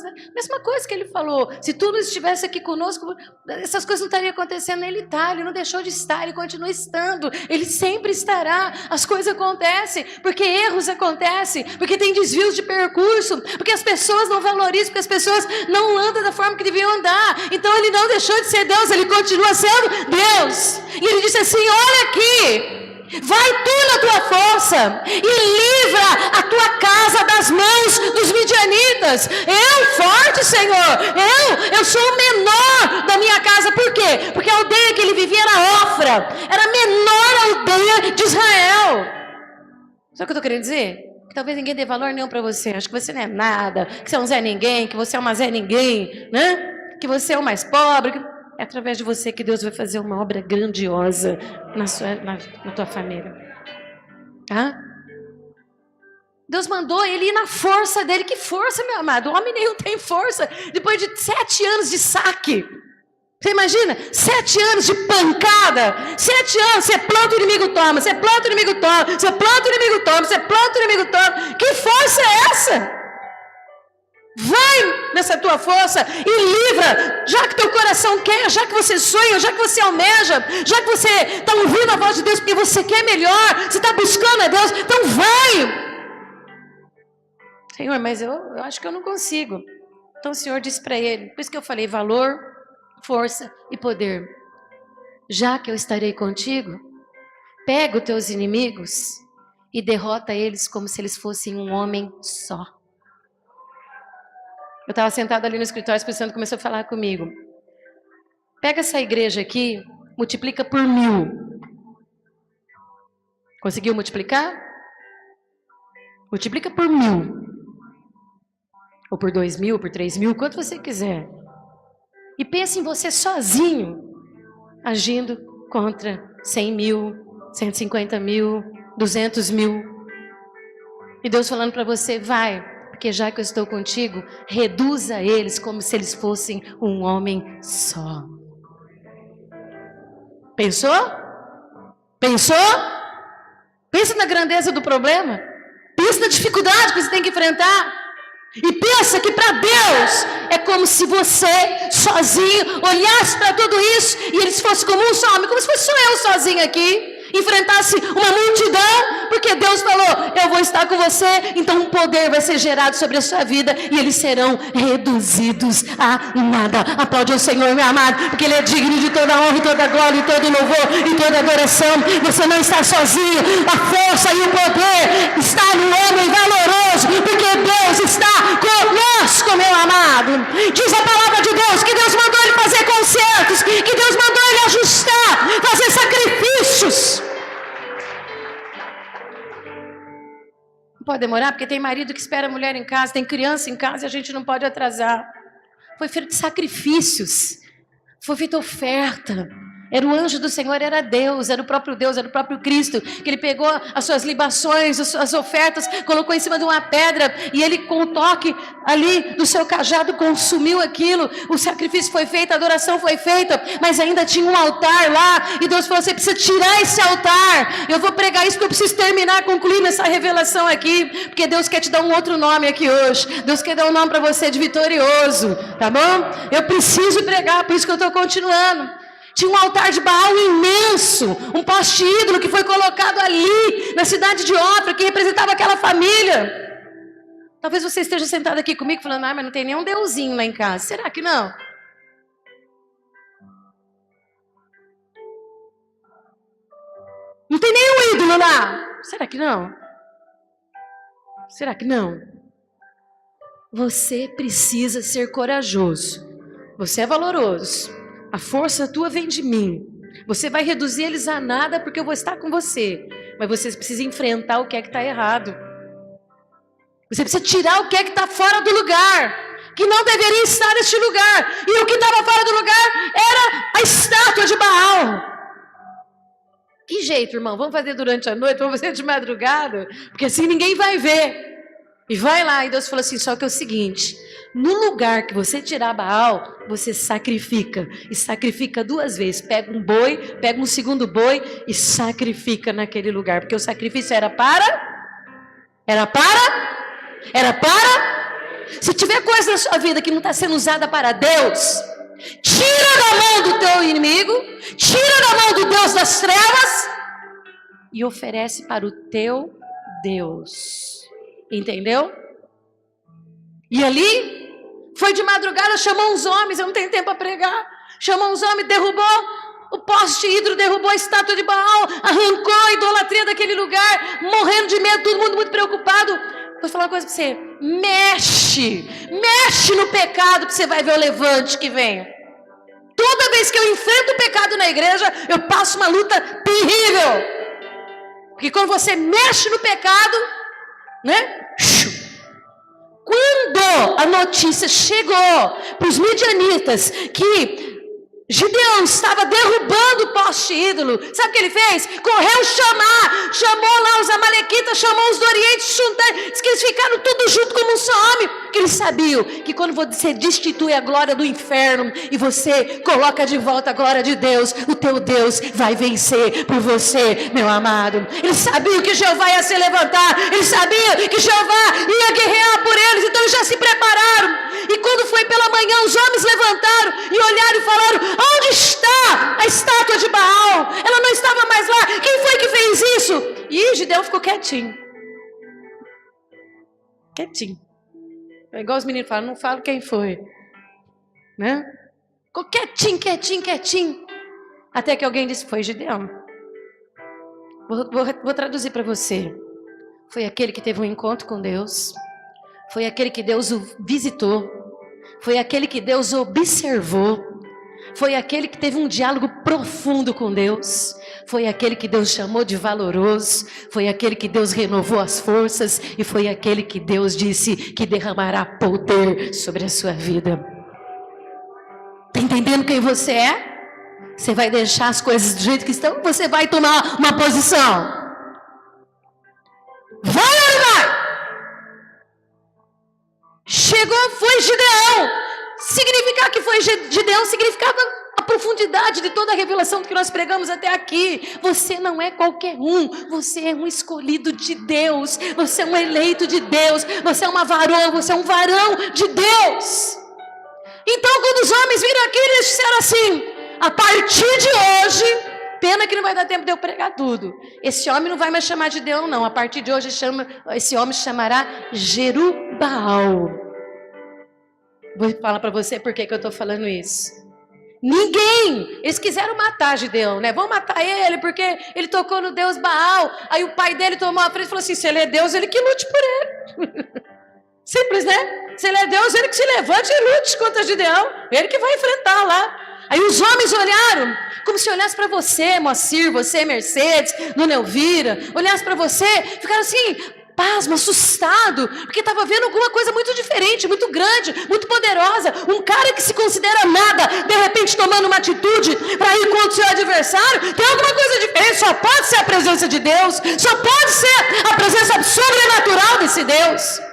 né? Mesma coisa que Ele falou, se Tu não estivesse aqui conosco, essas coisas não estariam acontecendo. Ele está, Ele não deixou de estar, Ele continua estando, Ele sempre estará. As coisas acontecem, porque erros acontecem, porque tem desvios de percurso, porque as pessoas não valorizam, porque as pessoas não andam da forma que deviam andar. Então Ele não deixou de ser Deus, Ele continua sendo Deus. E Ele disse assim, olha aqui, vai tu na tua força e livra a tua casa das mãos dos midianitas. Eu, forte Senhor, eu sou o menor da minha casa. Por quê? Porque a aldeia que ele vivia era Ofra, era a menor aldeia de Israel. Sabe o que eu estou querendo dizer? Que talvez ninguém dê valor nenhum para você. Acho que você não é nada, que você é um Zé Ninguém, que você é uma Zé Ninguém, né? Que você é o mais pobre. É através de você que Deus vai fazer uma obra grandiosa na tua família. Tá? Deus mandou ele ir na força dele. Que força, meu amado? O homem nenhum tem força. Depois de 7 anos de saque. Você imagina? 7 anos de pancada. 7 anos, você planta, o inimigo toma. Você planta, o inimigo toma. Você planta, o inimigo toma. Você planta, o inimigo toma. Que força é essa? Vai nessa tua força e livra. Já que teu coração quer, já que você sonha, já que você almeja, já que você está ouvindo a voz de Deus porque você quer melhor, você está buscando a Deus, então vai. Senhor, mas eu acho que eu não consigo. Então o Senhor disse para ele, por isso que eu falei valor, força e poder. Já que eu estarei contigo, pega os teus inimigos e derrota eles como se eles fossem um homem só. Eu estava sentada ali no escritório, o Espírito Santo começou a falar comigo. Pega essa igreja aqui, multiplica por 1000. Conseguiu multiplicar? Multiplica por 1000. Ou por 2000, por 3000, quanto você quiser. E pense em você sozinho, agindo contra 100 mil, 150 mil, 200 mil. E Deus falando para você, vai, porque já que eu estou contigo, reduza eles como se eles fossem um homem só. Pensou? Pensou? Pensa na grandeza do problema. Pensa na dificuldade que você tem que enfrentar. E pensa que para Deus é como se você sozinho olhasse para tudo isso e eles fossem como um só homem, como se fosse só eu sozinho aqui, enfrentasse uma multidão, porque Deus falou, eu vou estar com você, então um poder vai ser gerado sobre a sua vida e eles serão reduzidos a nada. Aplaude o Senhor, meu amado, porque Ele é digno de toda honra e toda glória e todo louvor e toda adoração. Você não está sozinho, a força e o poder está no homem valoroso, porque Deus está conosco, meu amado. Diz a palavra de Deus que Deus mandou ele fazer concertos, que Deus mandou ele ajustar, fazer sacrifícios. Não pode demorar, porque tem marido que espera a mulher em casa, tem criança em casa e a gente não pode atrasar. Foi feito sacrifícios, foi feita oferta. Era o anjo do Senhor, era Deus, era o próprio Deus, era o próprio Cristo, que ele pegou as suas libações, as ofertas, colocou em cima de uma pedra, e ele com o toque ali do seu cajado consumiu aquilo, o sacrifício foi feito, a adoração foi feita, mas ainda tinha um altar lá, e Deus falou, você precisa tirar esse altar. Eu vou pregar isso porque eu preciso terminar, concluir essa revelação aqui, porque Deus quer te dar um outro nome aqui hoje, Deus quer dar um nome para você de vitorioso, tá bom? Eu preciso pregar, por isso que eu estou continuando. Tinha um altar de Baal imenso, um poste ídolo que foi colocado ali, na cidade de Ofra, que representava aquela família. Talvez você esteja sentado aqui comigo falando, mas não tem nenhum deusinho lá em casa. Será que não? Não tem nenhum ídolo lá. Será que não? Será que não? Você precisa ser corajoso. Você é valoroso. A força tua vem de mim. Você vai reduzir eles a nada porque eu vou estar com você. Mas você precisa enfrentar o que é que está errado. Você precisa tirar o que é que está fora do lugar. Que não deveria estar neste lugar. E o que estava fora do lugar era a estátua de Baal. Que jeito, irmão? Vamos fazer durante a noite? Vamos fazer de madrugada? Porque assim ninguém vai ver. E vai lá. E Deus falou assim, só que é o seguinte... No lugar que você tirar Baal, você sacrifica. E sacrifica 2 vezes. Pega um boi, pega um segundo boi e sacrifica naquele lugar. Porque o sacrifício era para? Se tiver coisa na sua vida que não está sendo usada para Deus, tira da mão do teu inimigo, tira da mão do Deus das trevas e oferece para o teu Deus. Entendeu? E ali, foi de madrugada, chamou uns homens, eu não tenho tempo para pregar, chamou uns homens, derrubou o poste ídolo, derrubou a estátua de Baal, arrancou a idolatria daquele lugar, morrendo de medo, todo mundo muito preocupado. Vou falar uma coisa para você, mexe no pecado que você vai ver o levante que vem. Toda vez que eu enfrento o pecado na igreja, eu passo uma luta terrível. Porque quando você mexe no pecado, né? Quando a notícia chegou para os midianitas que Gideão estava derrubando o poste ídolo. Sabe o que ele fez? Correu chamou lá os amalequitas, chamou os do Oriente, diz que eles ficaram tudo junto como um só homem, porque eles sabiam que quando você destitui a glória do inferno e você coloca de volta a glória de Deus, o teu Deus vai vencer por você, meu amado. Eles sabiam que Jeová ia se levantar, eles sabiam que Jeová ia guerrear por eles, então eles já se prepararam. E quando foi pela manhã, os homens levantaram e olharam e falaram: onde está a estátua de Baal? Ela não estava mais lá. Quem foi que fez isso? E Gideão ficou quietinho. Quietinho. É igual os meninos falam, não falo quem foi. Né? Ficou quietinho. Até que alguém disse: foi Gideão. Vou traduzir para você. Foi aquele que teve um encontro com Deus. Foi aquele que Deus o visitou. Foi aquele que Deus observou. Foi aquele que teve um diálogo profundo com Deus. Foi aquele que Deus chamou de valoroso. Foi aquele que Deus renovou as forças. E foi aquele que Deus disse que derramará poder sobre a sua vida. Está entendendo quem você é? Você vai deixar as coisas do jeito que estão? Você vai tomar uma posição? Vai ou não vai? Chegou, foi Gideão. Significar que foi Gideão significava a profundidade de toda a revelação que nós pregamos até aqui. Você não é qualquer um. Você é um escolhido de Deus. Você é um eleito de Deus. Você é uma varoa. Você é um varão de Deus. Então, quando os homens viram aquilo, eles disseram assim: a partir de hoje, pena que não vai dar tempo de eu pregar tudo. Esse homem não vai mais chamar de Gideão, não. A partir de hoje, esse homem chamará Jerubbaal. Vou falar para você por que eu estou falando isso. Ninguém, eles quiseram matar Gideão, né? Vão matar ele porque ele tocou no Deus Baal. Aí o pai dele tomou a frente e falou assim: se ele é Deus, ele que lute por ele. Simples, né? Se ele é Deus, ele que se levante e lute contra Gideão. Ele que vai enfrentar lá. Aí os homens olharam, como se olhasse para você, Moacir, você, Mercedes, Dona Elvira, olhasse para você, ficaram assim, pasmo, assustado, porque estava vendo alguma coisa muito diferente, muito grande, muito poderosa. Um cara que se considera nada, de repente tomando uma atitude para ir contra o seu adversário. Tem alguma coisa diferente. Só pode ser a presença de Deus, só pode ser a presença sobrenatural desse Deus.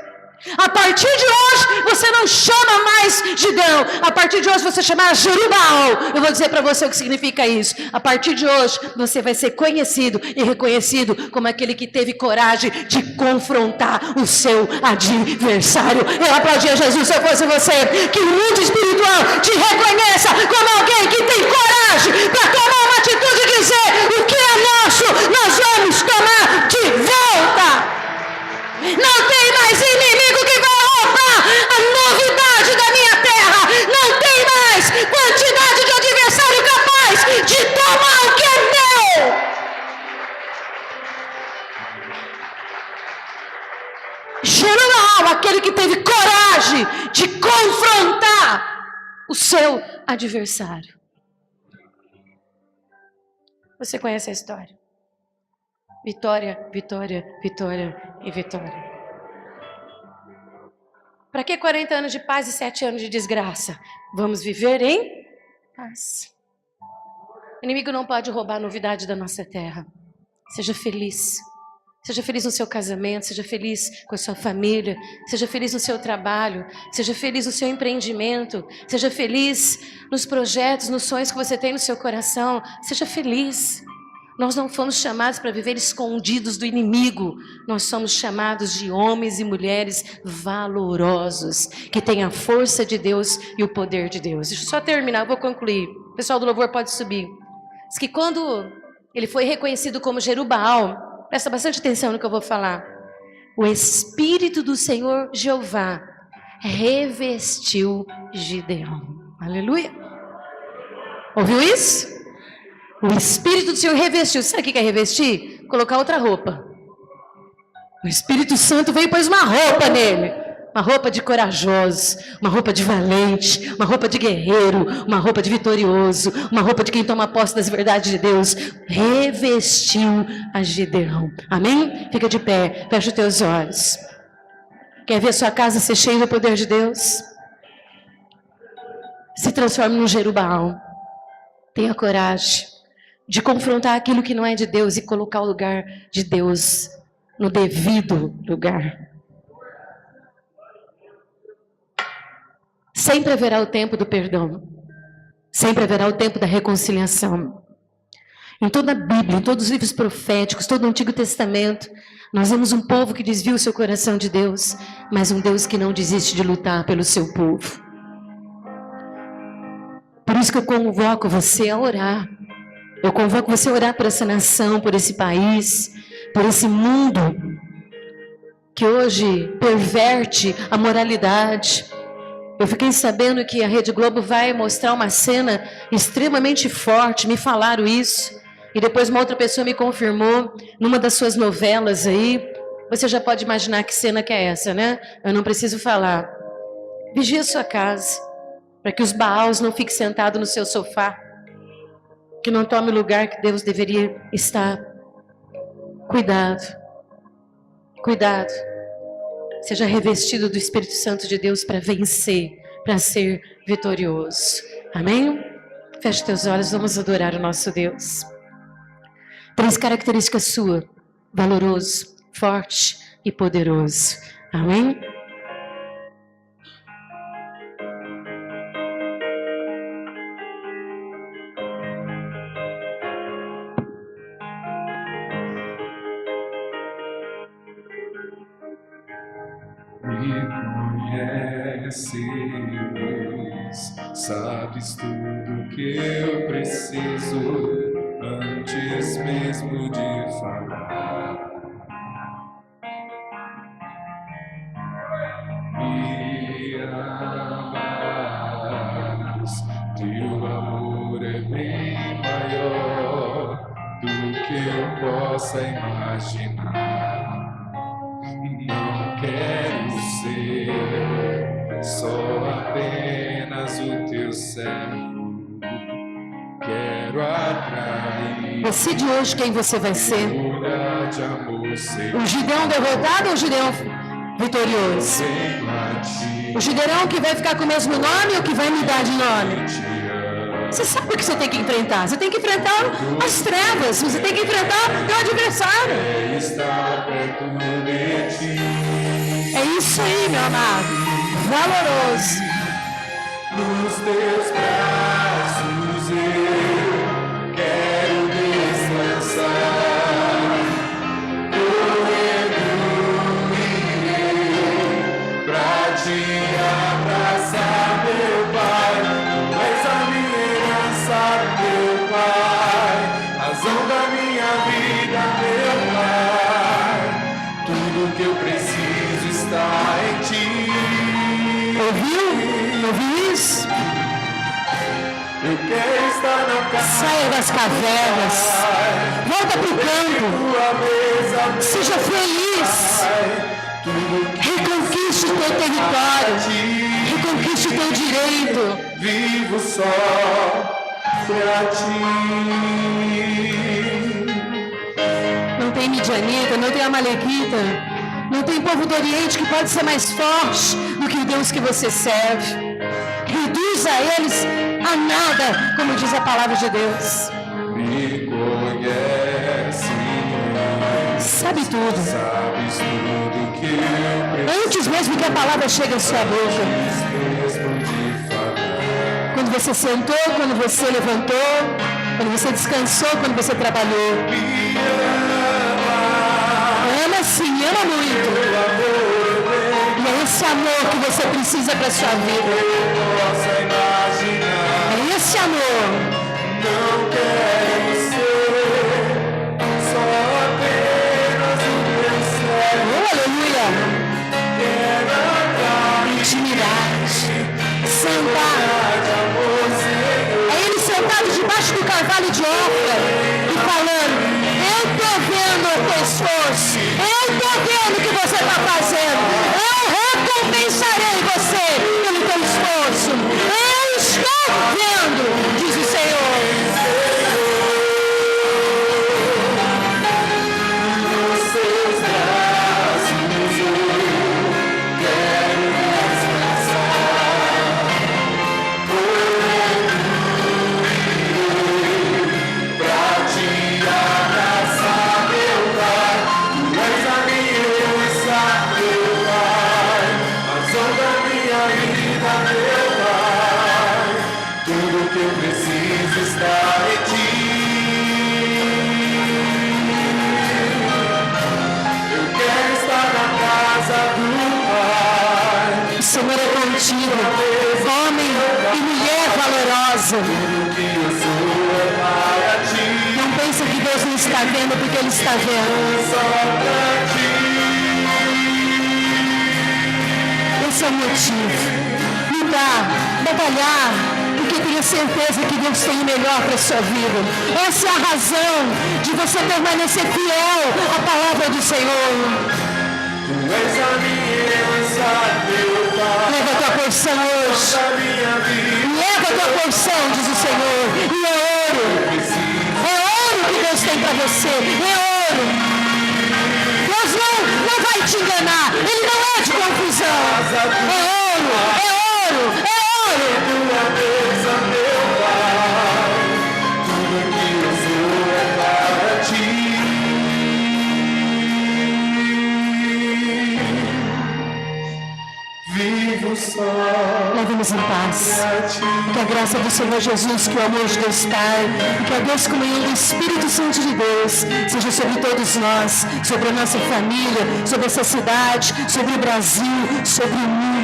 A partir de hoje, você não chama mais Gideão. A partir de hoje, você chama Jerubbaal. Eu vou dizer para você o que significa isso. A partir de hoje, você vai ser conhecido e reconhecido como aquele que teve coragem de confrontar o seu adversário. Eu aplaudia Jesus se eu fosse você. Que o mundo espiritual te reconheça como alguém que tem coragem para tomar uma atitude e dizer: o que é nosso, nós vamos tomar de volta. Não tem mais inimigo que vai roubar a novidade da minha terra. Não tem mais quantidade de adversário capaz de tomar o que é meu. Jerubbaal, aquele que teve coragem de confrontar o seu adversário. Você conhece a história? Vitória, vitória, vitória e vitória. Para que 40 anos de paz e 7 anos de desgraça? Vamos viver em paz. O inimigo não pode roubar a novidade da nossa terra. Seja feliz. Seja feliz no seu casamento, seja feliz com a sua família, seja feliz no seu trabalho, seja feliz no seu empreendimento, seja feliz nos projetos, nos sonhos que você tem no seu coração. Seja feliz. Nós não fomos chamados para viver escondidos do inimigo. Nós somos chamados de homens e mulheres valorosos, que têm a força de Deus e o poder de Deus. Deixa eu só terminar, eu vou concluir. O pessoal do louvor pode subir. Diz que quando ele foi reconhecido como Jerubbaal, presta bastante atenção no que eu vou falar. O Espírito do Senhor Jeová revestiu Gideão. Aleluia. Ouviu isso? O Espírito do Senhor revestiu. Sabe o que é revestir? Colocar outra roupa. O Espírito Santo veio e pôs uma roupa nele. Uma roupa de corajoso, uma roupa de valente, uma roupa de guerreiro, uma roupa de vitorioso, uma roupa de quem toma posse das verdades de Deus. Revestiu a Gideão. Amém? Fica de pé, fecha os teus olhos. Quer ver a sua casa ser cheia do poder de Deus? Se transforme num Jerubbaal. Tenha coragem de confrontar aquilo que não é de Deus e colocar o lugar de Deus no devido lugar. Sempre haverá o tempo do perdão. Sempre haverá o tempo da reconciliação. Em toda a Bíblia, em todos os livros proféticos, todo o Antigo Testamento, nós vemos um povo que desvia o seu coração de Deus, mas um Deus que não desiste de lutar pelo seu povo. Por isso que eu convoco você a orar. Eu convoco você a orar por essa nação, por esse país, por esse mundo que hoje perverte a moralidade. Eu fiquei sabendo que a Rede Globo vai mostrar uma cena extremamente forte, me falaram isso, e depois uma outra pessoa me confirmou, numa das suas novelas aí, você já pode imaginar que cena que é essa, né? Eu não preciso falar. Vigie a sua casa, para que os Baals não fiquem sentados no seu sofá, que não tome o lugar que Deus deveria estar. Cuidado, cuidado. Seja revestido do Espírito Santo de Deus para vencer, para ser vitorioso. Amém? Feche teus olhos, vamos adorar o nosso Deus. 3 características suas: valoroso, forte e poderoso. Amém? Me conheces, sabes tudo que eu preciso antes mesmo de falar. Me amas, teu amor é bem maior do que eu possa imaginar. Não quero ser só apenas o teu servo. Quero atrair. Decide hoje quem você vai ser. De amor, o Gideão derrotado ou o Gideão vitorioso? O Gideão que vai ficar com o mesmo nome ou que vai mudar de nome? Você sabe o que você tem que enfrentar. Você tem que enfrentar as trevas. Você tem que enfrentar o teu adversário. É isso aí, meu amado. Valoroso. Nos teus braços eu quero descansar. Correndo irei pra te abraçar, meu Pai. Tu és a minha herança, meu Pai. Razão da minha vida, meu Pai. Tudo que eu preciso está em ti. Ouviu isso? Eu quero estar na casa. Saia das cavernas. Volta para o campo. Seja feliz. Reconquiste o teu território. Reconquiste o teu direito. Vivo só pra ti. Não tem midianita, não tem amalequita. Não tem povo do Oriente que pode ser mais forte do que o Deus que você serve. Reduz a eles a nada, como diz a palavra de Deus. Me conhece, sabe tudo. Sabes tudo que eu preciso. Antes mesmo que a palavra chegue à sua boca. Quando você sentou, quando você levantou, quando você descansou, quando você trabalhou. Ama sim, ama muito. E é esse amor que você precisa para a sua vida. É esse amor. Não quero ser só apenas o teu servo. Oh, aleluia. Quero andar intimidade. Sentar. É ele sentado debaixo do carvalho de Ofra e falando: eu estou vendo o teu esforço. Eu estou vendo o que você está fazendo. Eu recompensarei você pelo teu esforço. Eu estou vendo, diz o Senhor. poderosa. Tudo que eu sou é para ti. Não pensa que Deus não está vendo, porque Ele está vendo. Só para ti. Esse é o motivo. Lutar, batalhar, porque tenha certeza que Deus tem o melhor para a sua vida. Essa é a razão de você permanecer fiel à palavra do Senhor. Tu és a minha herança, meu Pai. Leva a tua porção hoje. Da minha vida. Leva a tua porção, diz o Senhor. E é ouro. É ouro que Deus tem para você. É ouro. Deus não vai te enganar. Ele não é de confusão. É ouro. É ouro. É ouro. Tua mesa, meu Pai. Tudo que eu sou é para ti. Vivo só. Leva-nos em paz. Que a graça do Senhor Jesus, que o amor de Deus Pai, que a Deus comunhão do Espírito Santo de Deus seja sobre todos nós, sobre a nossa família, sobre essa cidade, sobre o Brasil, sobre o mundo.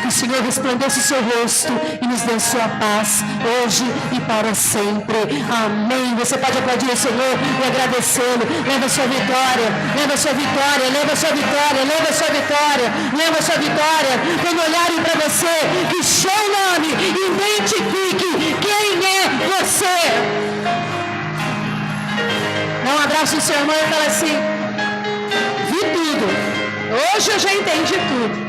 Que o Senhor resplandeça o seu rosto e nos dê a sua paz, hoje e para sempre. Amém. Você pode aplaudir o Senhor e agradecê-lo. Leva a sua vitória, leva a sua vitória, leva a sua vitória, leva a sua vitória, leva a sua vitória. Quando olharem para você, que o seu nome identifique quem é você. Dá um abraço no seu irmão e fala assim: vi tudo. Hoje eu já entendi tudo.